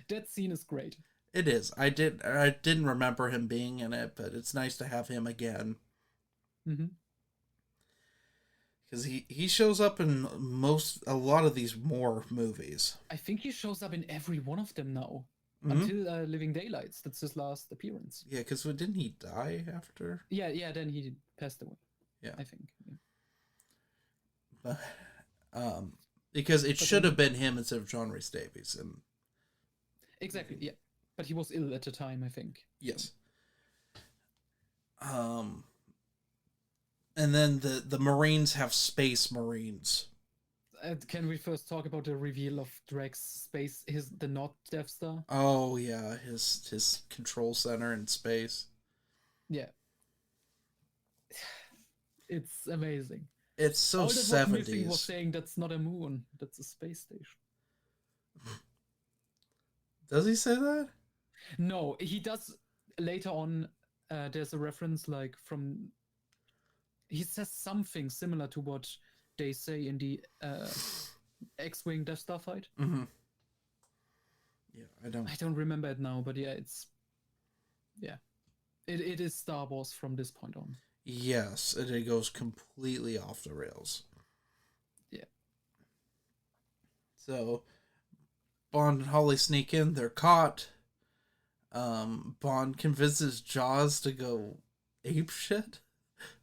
that scene is great. It is. I didn't remember him being in it, but it's nice to have him again. Mm-hmm. Because he shows up in a lot of these more movies. I think he shows up in every one of them now. Mm-hmm. Until Living Daylights. That's his last appearance. Yeah, because didn't he die after? Yeah, then he passed away. Yeah. I think. Yeah. But, because it should have been him instead of John Rhys Davies. And exactly, yeah. But he was ill at the time, I think. yes. And then the Marines have Space Marines. Can we first talk about the reveal of Drax space, the not Death Star? Oh yeah, his control center in space. Yeah. It's amazing. It's so All that was missing 70s. was saying that's not a moon, that's a space station. Does he say that? No, he does later on. There's a reference like from. He says something similar to what they say in the X-wing Death Star fight. Mm-hmm. Yeah, I don't remember it now, but yeah, it is Star Wars from this point on. Yes, and it goes completely off the rails. Yeah. So Bond and Holly sneak in. They're caught. Bond convinces Jaws to go ape shit.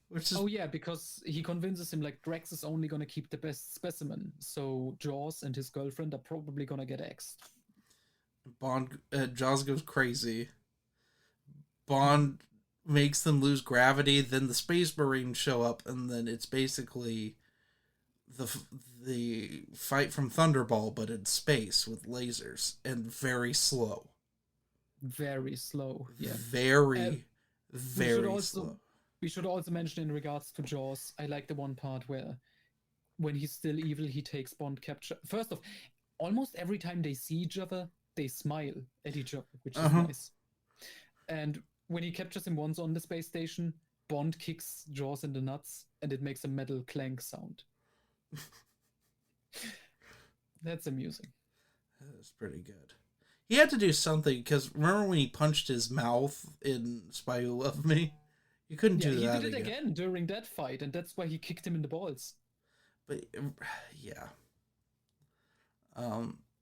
Which is... Oh yeah, because he convinces him like Drax is only gonna keep the best specimen, so Jaws and his girlfriend are probably gonna get axed. Jaws goes crazy. Bond makes them lose gravity. Then the Space Marines show up, and then it's basically the the fight from Thunderball, but in space with lasers and very slow. Very slow. Yeah. Very, We should very also slow. we should also mention in regards to Jaws, I like the one part where when he's still evil, he takes Bond capture. First off, almost every time they see each other, they smile at each other, which is nice. And when he captures him once on the space station, Bond kicks Jaws in the nuts, and it makes a metal clank sound. That's amusing. That's pretty good. He had to do something, because remember when he punched his mouth in Spy Who Loved Me? You couldn't do that He did it again during that fight, and that's why he kicked him in the balls. But yeah.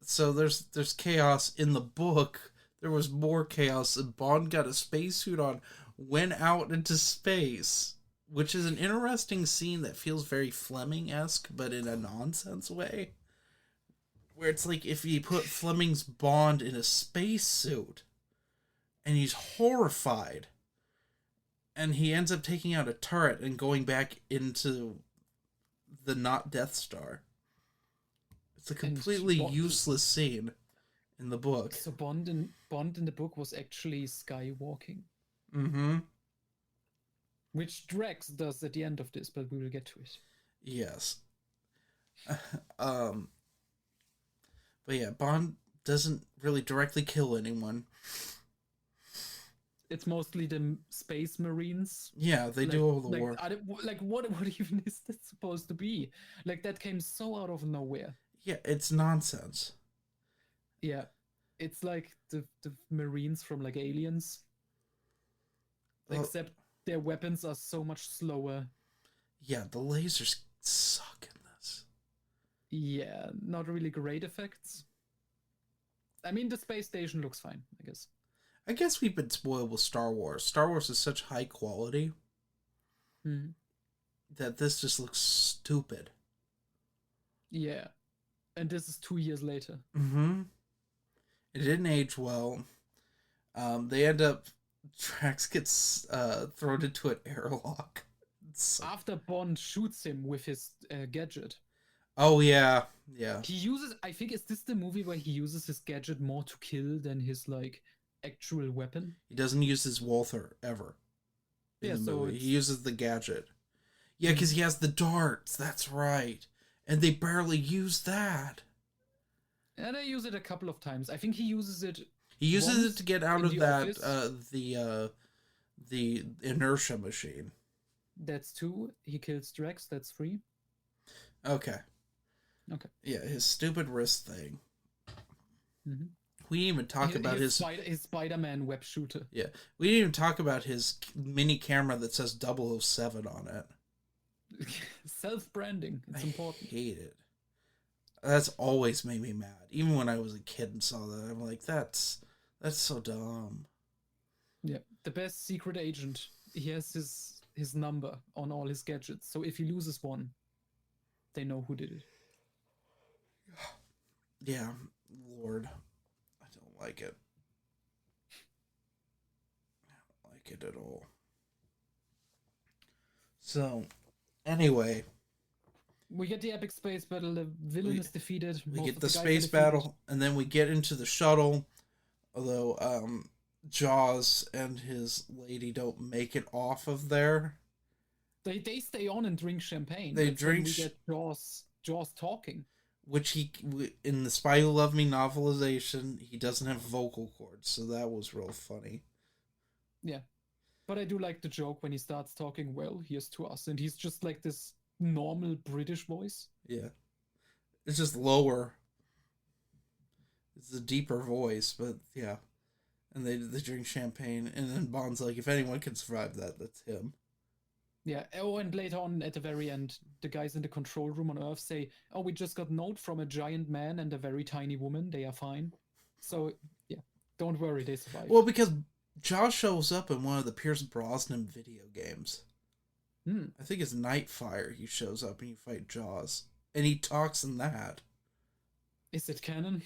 So there's chaos in the book. There was more chaos, and Bond got a spacesuit on, went out into space, which is an interesting scene that feels very Fleming-esque, but in a nonsense way. Where it's like if you put Fleming's Bond in a spacesuit, and he's horrified, and he ends up taking out a turret and going back into the not Death Star. It's a completely useless scene in the book. So Bond in the book was actually skywalking. Mm-hmm. Which Drax does at the end of this, but we will get to it. Yes. But yeah, Bond doesn't really directly kill anyone. It's mostly the Space Marines. Yeah, they do all the work. What even is that supposed to be? Like, that came so out of nowhere. Yeah, it's nonsense. Yeah. It's like the Marines from, like, Aliens. Well, except their weapons are so much slower. Yeah, the lasers suck in this. Yeah, not really great effects. I mean, the space station looks fine, I guess. I guess we've been spoiled with Star Wars. Star Wars is such high quality that this just looks stupid. Yeah. And this is 2 years later. Mm-hmm. It didn't age well. They end up... Drax gets thrown into an airlock. After Bond shoots him with his gadget. Oh, yeah. Yeah. He uses... I think, is this the movie where he uses his gadget more to kill than his, like, actual weapon? He doesn't use his Walther, ever. Yeah, so he uses the gadget. Yeah, because he has the darts. That's right. And they barely use that. And I use it a couple of times. I think he uses it... He uses it to get out of that, the inertia machine. That's 2. He kills Drax. That's 3. Okay. Yeah, his stupid wrist thing. Mm-hmm. We didn't even talk about his Spider-Man web shooter. Yeah, we didn't even talk about his mini camera that says 007 on it. Self-branding. It's important. I hate it. That's always made me mad. Even when I was a kid and saw that, I'm like, that's so dumb. Yeah, the best secret agent. He has his number on all his gadgets. So if he loses one, they know who did it. Yeah, Lord. I don't like it. I don't like it at all. So, anyway. We get the epic space battle, the villain is defeated. We get the space battle, and then we get into the shuttle. Although, Jaws and his lady don't make it off of there. They stay on and drink champagne. They drink. We get Jaws talking. Which in the Spy Who Loved Me novelization, he doesn't have vocal cords, so that was real funny. Yeah. But I do like the joke when he starts talking, well, here's to us, and he's just like this normal British voice. Yeah. It's just lower. It's a deeper voice, but yeah. And they drink champagne, and then Bond's like, if anyone can survive that, that's him. Yeah. Oh, and later on, at the very end, the guys in the control room on Earth say, oh, we just got note from a giant man and a very tiny woman. They are fine. So, yeah. Don't worry, they survive. Well, because Jaws shows up in one of the Pierce Brosnan video games. I think it's Nightfire. He shows up and you fight Jaws. And he talks in that. Is it canon?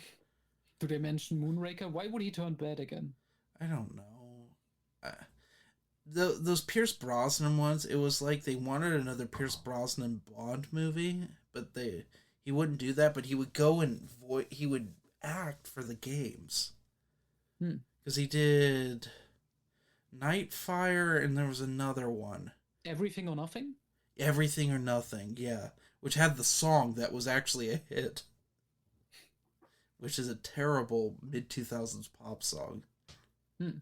Do they mention Moonraker? Why would he turn bad again? I don't know. those Pierce Brosnan ones, it was like they wanted another Pierce Brosnan Bond movie, but he wouldn't do that. But he would go and he would act for the games Hmm. because he did Nightfire, and there was another one, Everything or Nothing. Everything or Nothing, yeah, which had the song that was actually a hit, which is a terrible mid-2000s pop song. Hmm.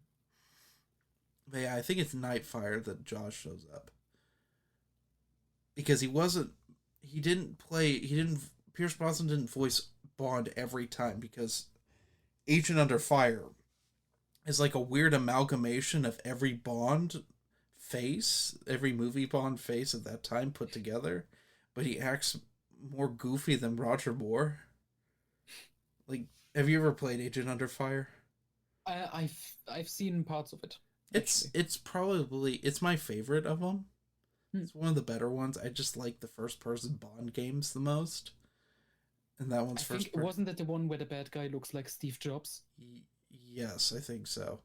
But yeah, I think it's Nightfire that Josh shows up. Because Pierce Brosnan didn't voice Bond every time because Agent Under Fire is like a weird amalgamation of every Bond face, every movie Bond face at that time put together. But he acts more goofy than Roger Moore. Like, have you ever played Agent Under Fire? I've seen parts of it. It's my favorite of them. Hmm. It's one of the better ones. I just like the first person Bond games the most. And that one's first person. Wasn't that the one where the bad guy looks like Steve Jobs? Yes, I think so.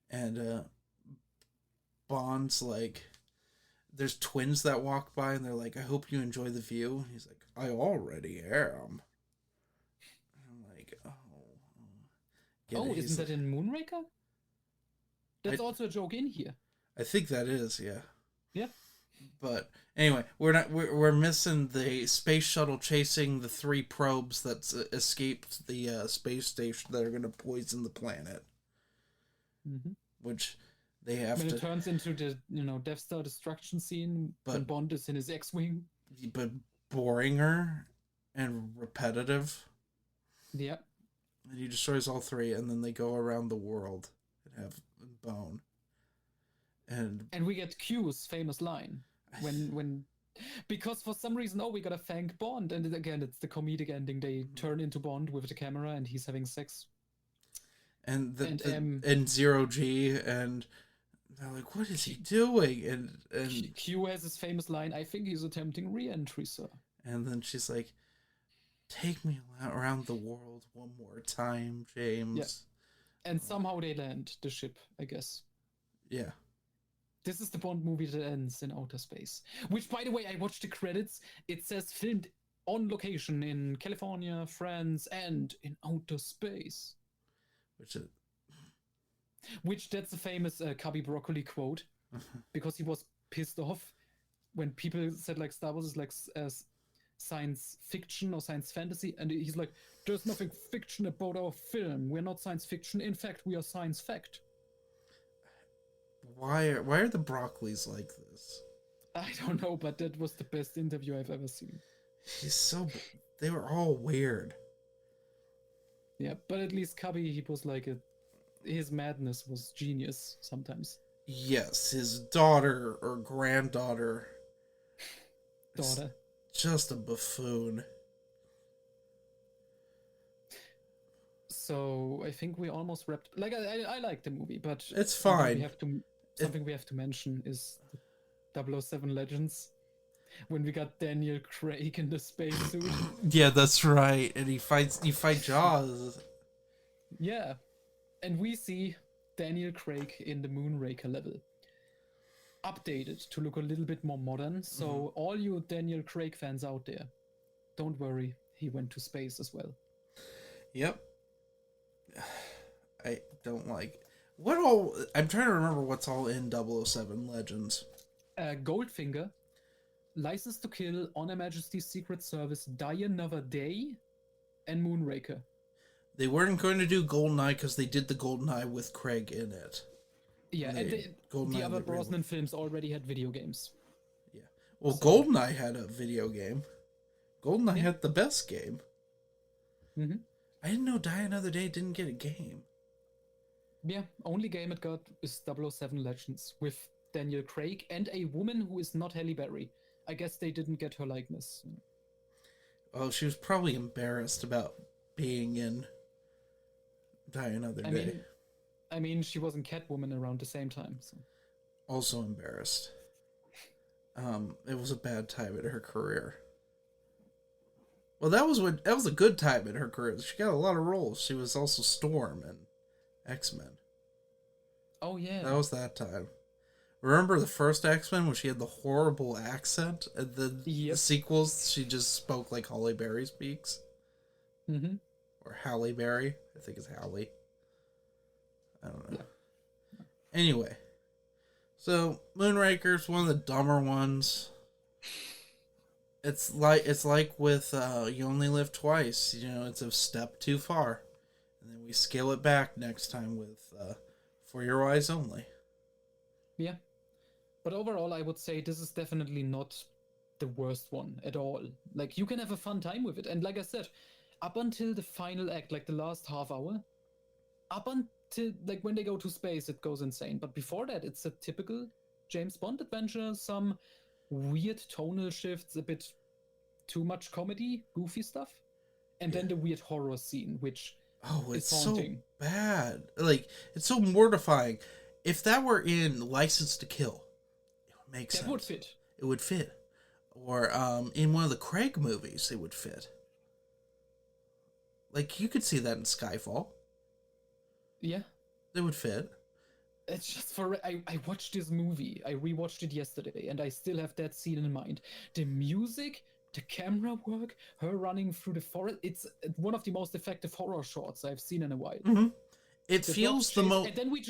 And Bond's like, there's twins that walk by and they're like, I hope you enjoy the view. And he's like, I already am. And I'm like, isn't that in Moonraker? That's also a joke in here. I think that is, yeah. Yeah. But anyway, we're missing the space shuttle chasing the 3 probes that escaped the space station that are going to poison the planet. Mm-hmm. Which they have when it turns into the Death Star destruction scene when Bond is in his X-wing. But boringer and repetitive. Yeah. And he destroys all 3, and then they go around the world and have Bone. And we get Q's famous line when because for some reason we gotta thank Bond, and again it's the comedic ending. They turn into Bond with the camera and he's having sex. And Zero G, and they're like, what is he doing? And Q has his famous line, I think he's attempting re-entry, sir. And then she's like, take me around the world one more time, James. Yeah. And somehow they land the ship, I guess. Yeah. This is the Bond movie that ends in outer space. Which, by the way, I watched the credits. It says filmed on location in California, France, and in outer space. Which that's a famous Cubby Broccoli quote. Because he was pissed off when people said like Star Wars is like science fiction or science fantasy. And he's like, there's nothing fiction about our film. We're not science fiction. In fact, we are science fact. Why are the Broccolis like this? I don't know, but that was the best interview I've ever seen. They were all weird. Yeah, but at least Cubby, he was like his madness was genius sometimes. Yes, his daughter or granddaughter. Daughter. Just a buffoon. So I think we almost wrapped. Like I like the movie, but it's fine. Something we have to mention is 007 Legends, when we got Daniel Craig in the spacesuit. Yeah, that's right, and you fight Jaws. Yeah, and we see Daniel Craig in the Moonraker level, updated to look a little bit more modern. So all you Daniel Craig fans out there, don't worry, he went to space as well. Yep. I don't like what all. I'm trying to remember what's all in 007 Legends. Goldfinger, License to Kill, On Her Majesty's Secret Service, Die Another Day, and Moonraker. They weren't going to do GoldenEye because they did the GoldenEye with Craig in it. Yeah, and the other Brosnan films already had video games. Yeah. Well, GoldenEye had a video game. GoldenEye had the best game. Mm-hmm. I didn't know Die Another Day didn't get a game. Yeah, only game it got is 007 Legends with Daniel Craig and a woman who is not Halle Berry. I guess they didn't get her likeness. Oh, she was probably embarrassed about being in Die Another Day. I mean, she was in Catwoman around the same time. So. Also embarrassed. It was a bad time in her career. Well, that was a good time in her career. She got a lot of roles. She was also Storm in X-Men. Oh That yeah. was that time. Remember the first X-Men when she had the horrible accent, and then the Yep. sequels she just spoke like Halle Berry speaks, Mm-hmm. or Halle Berry. I think it's Halle. I don't know. Yeah. Anyway, so Moonraker's one of the dumber ones. It's like with You Only Live Twice. You know, it's a step too far, and then we scale it back next time with For Your Eyes Only. Yeah. But overall, I would say this is definitely not the worst one at all. Like, you can have a fun time with it. And like I said, up until the final act, like the last half hour, up until like when they go to space, it goes insane. But before that, it's a typical James Bond adventure, some weird tonal shifts, a bit too much comedy, goofy stuff, and Yeah. then the weird horror scene, which Oh, it's is so haunting. bad. Like, it's so mortifying. If that were in License to Kill, it would make That would sense. fit. It would fit. Or in one of the Craig movies, it would fit. Like, you could see that in Skyfall. Yeah. It would fit. It's just for I watched this movie. I rewatched it yesterday, and I still have that scene in mind. The music, the camera work, her running through the forest. It's one of the most effective horror shots I've seen in a while. Mm-hmm. It The dogs feels the chase, most. and then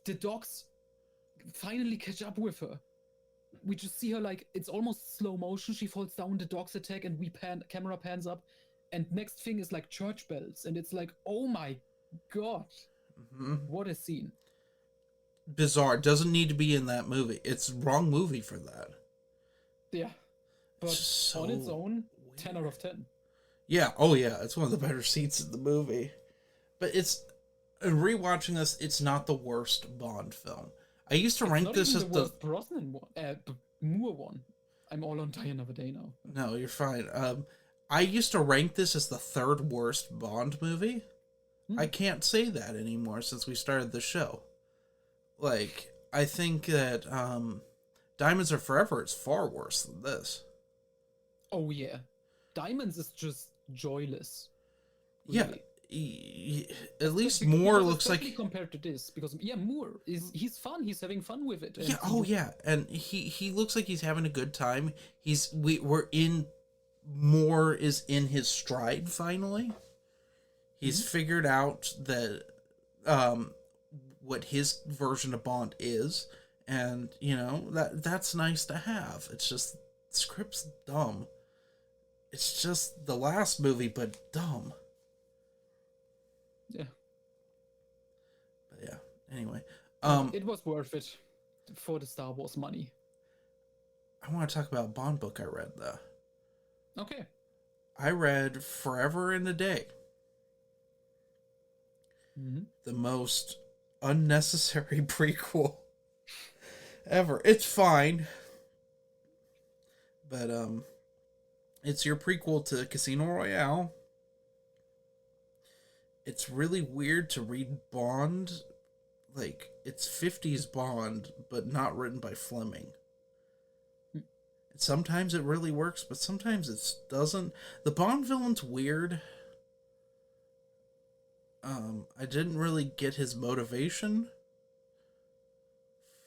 the dogs finally catch up with her. We just see her like it's almost slow motion. She falls down, the dogs attack, and camera pans up, and next thing is like church bells, and it's like, oh my god, Mhm. what a scene! Bizarre. It doesn't need to be in that movie. It's wrong movie for that. Yeah, It's but just on its so own, weird. 10 out of 10. Yeah. Oh yeah. It's one of the better seats in the movie. But it's in rewatching this. It's not the worst Bond film. I used to It's rank not this even as the the. worst Brosnan one, Moore one. I'm all on Die Another Day now. No, you're fine. I used to rank this as the third worst Bond movie. Hmm. I can't say that anymore since we started the show. Like, I think that Diamonds Are Forever is far worse than this. Oh yeah, Diamonds is just joyless, Yeah, really. at least Moore Because looks especially like. compared to this, because yeah, Moore is he's fun, he's having fun with it, Yeah, and oh yeah, and he looks like he's having a good time. We're in. Moore is in his stride finally. He's Mhm. figured out that um what his version of Bond is, and that's nice to have. It's just the script's dumb. It's just the last movie, but dumb. Yeah, But yeah. Anyway, but it was worth it for the Star Wars money. I want to talk about a Bond book I read though. Okay. I read Forever and a Day, Mm-hmm. the most unnecessary prequel ever. It's fine, but it's your prequel to Casino Royale. It's really weird to read Bond, like it's 50s Bond, but not written by Fleming. Sometimes it really works, but sometimes it doesn't. The Bond villain's weird. I didn't really get his motivation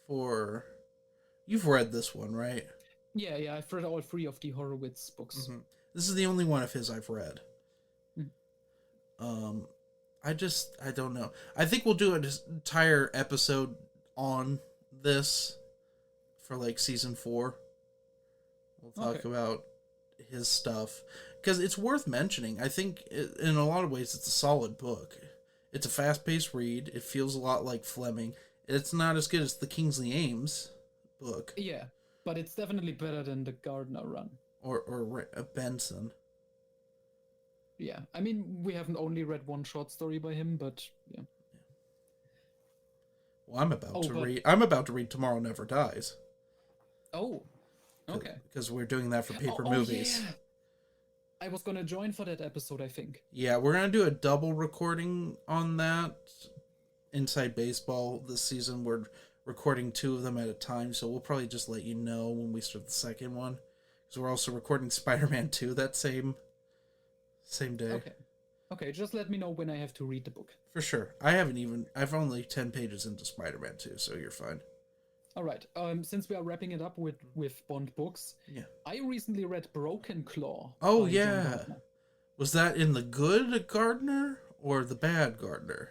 for. You've read this one, right? Yeah, yeah, I've read all three of the Horowitz books. Mm-hmm. This is the only one of his I've read. Mm. Um, I don't know. I think we'll do an entire episode on this for like season 4. We'll talk about his stuff because it's worth mentioning. I think in a lot of ways it's a solid book. It's a fast-paced read. It feels a lot like Fleming. It's not as good as the Kingsley Ames book Yeah, but it's definitely better than the Gardner run. or Benson. Yeah, I mean, we haven't only read one short story by him, but yeah. Well, I'm about to read Tomorrow Never Dies. Oh, okay. Because we're doing that for paper Oh, movies. yeah. I was gonna join for that episode, I think. Yeah, we're gonna do a double recording on that. Inside Baseball this season, we're recording 2 of them at a time, so we'll probably just let you know when we start the second one. Because we're also recording Spider-Man 2 that same day. Okay. Okay, just let me know when I have to read the book. For sure. I've only 10 pages into Spider-Man 2, so you're fine. All right. Since we are wrapping it up with Bond books, Yeah. I recently read Broken Claw. Oh, by John yeah. Gardner. Was that in the good Gardner or the bad Gardner?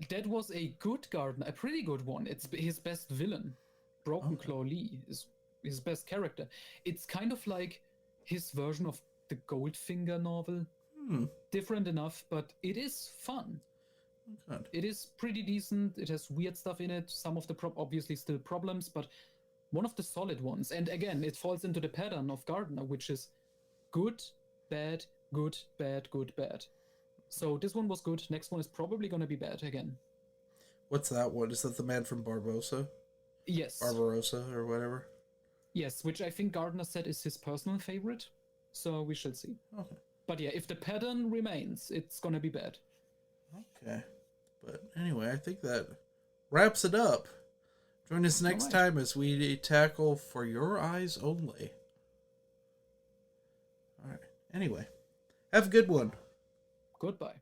That was a good Gardner, a pretty good one. It's his best villain. Broken Claw Lee is his best character. It's kind of like his version of the Goldfinger novel. Different enough, but it is fun. Good. It is pretty decent. It has weird stuff in it. Some of the obviously still problems, but one of the solid ones. And again, it falls into the pattern of Gardner, which is good, bad, good, bad, good, bad. So this one was good. Next one is probably going to be bad again. What's that one? Is that the man from Barbosa? Yes. Barbarossa or whatever? Yes, which I think Gardner said is his personal favorite. So we shall see. Okay. But yeah, if the pattern remains, it's going to be bad. Okay. But anyway, I think that wraps it up. Join us next time as we tackle For Your Eyes Only. All right. Anyway, have a good one. Goodbye.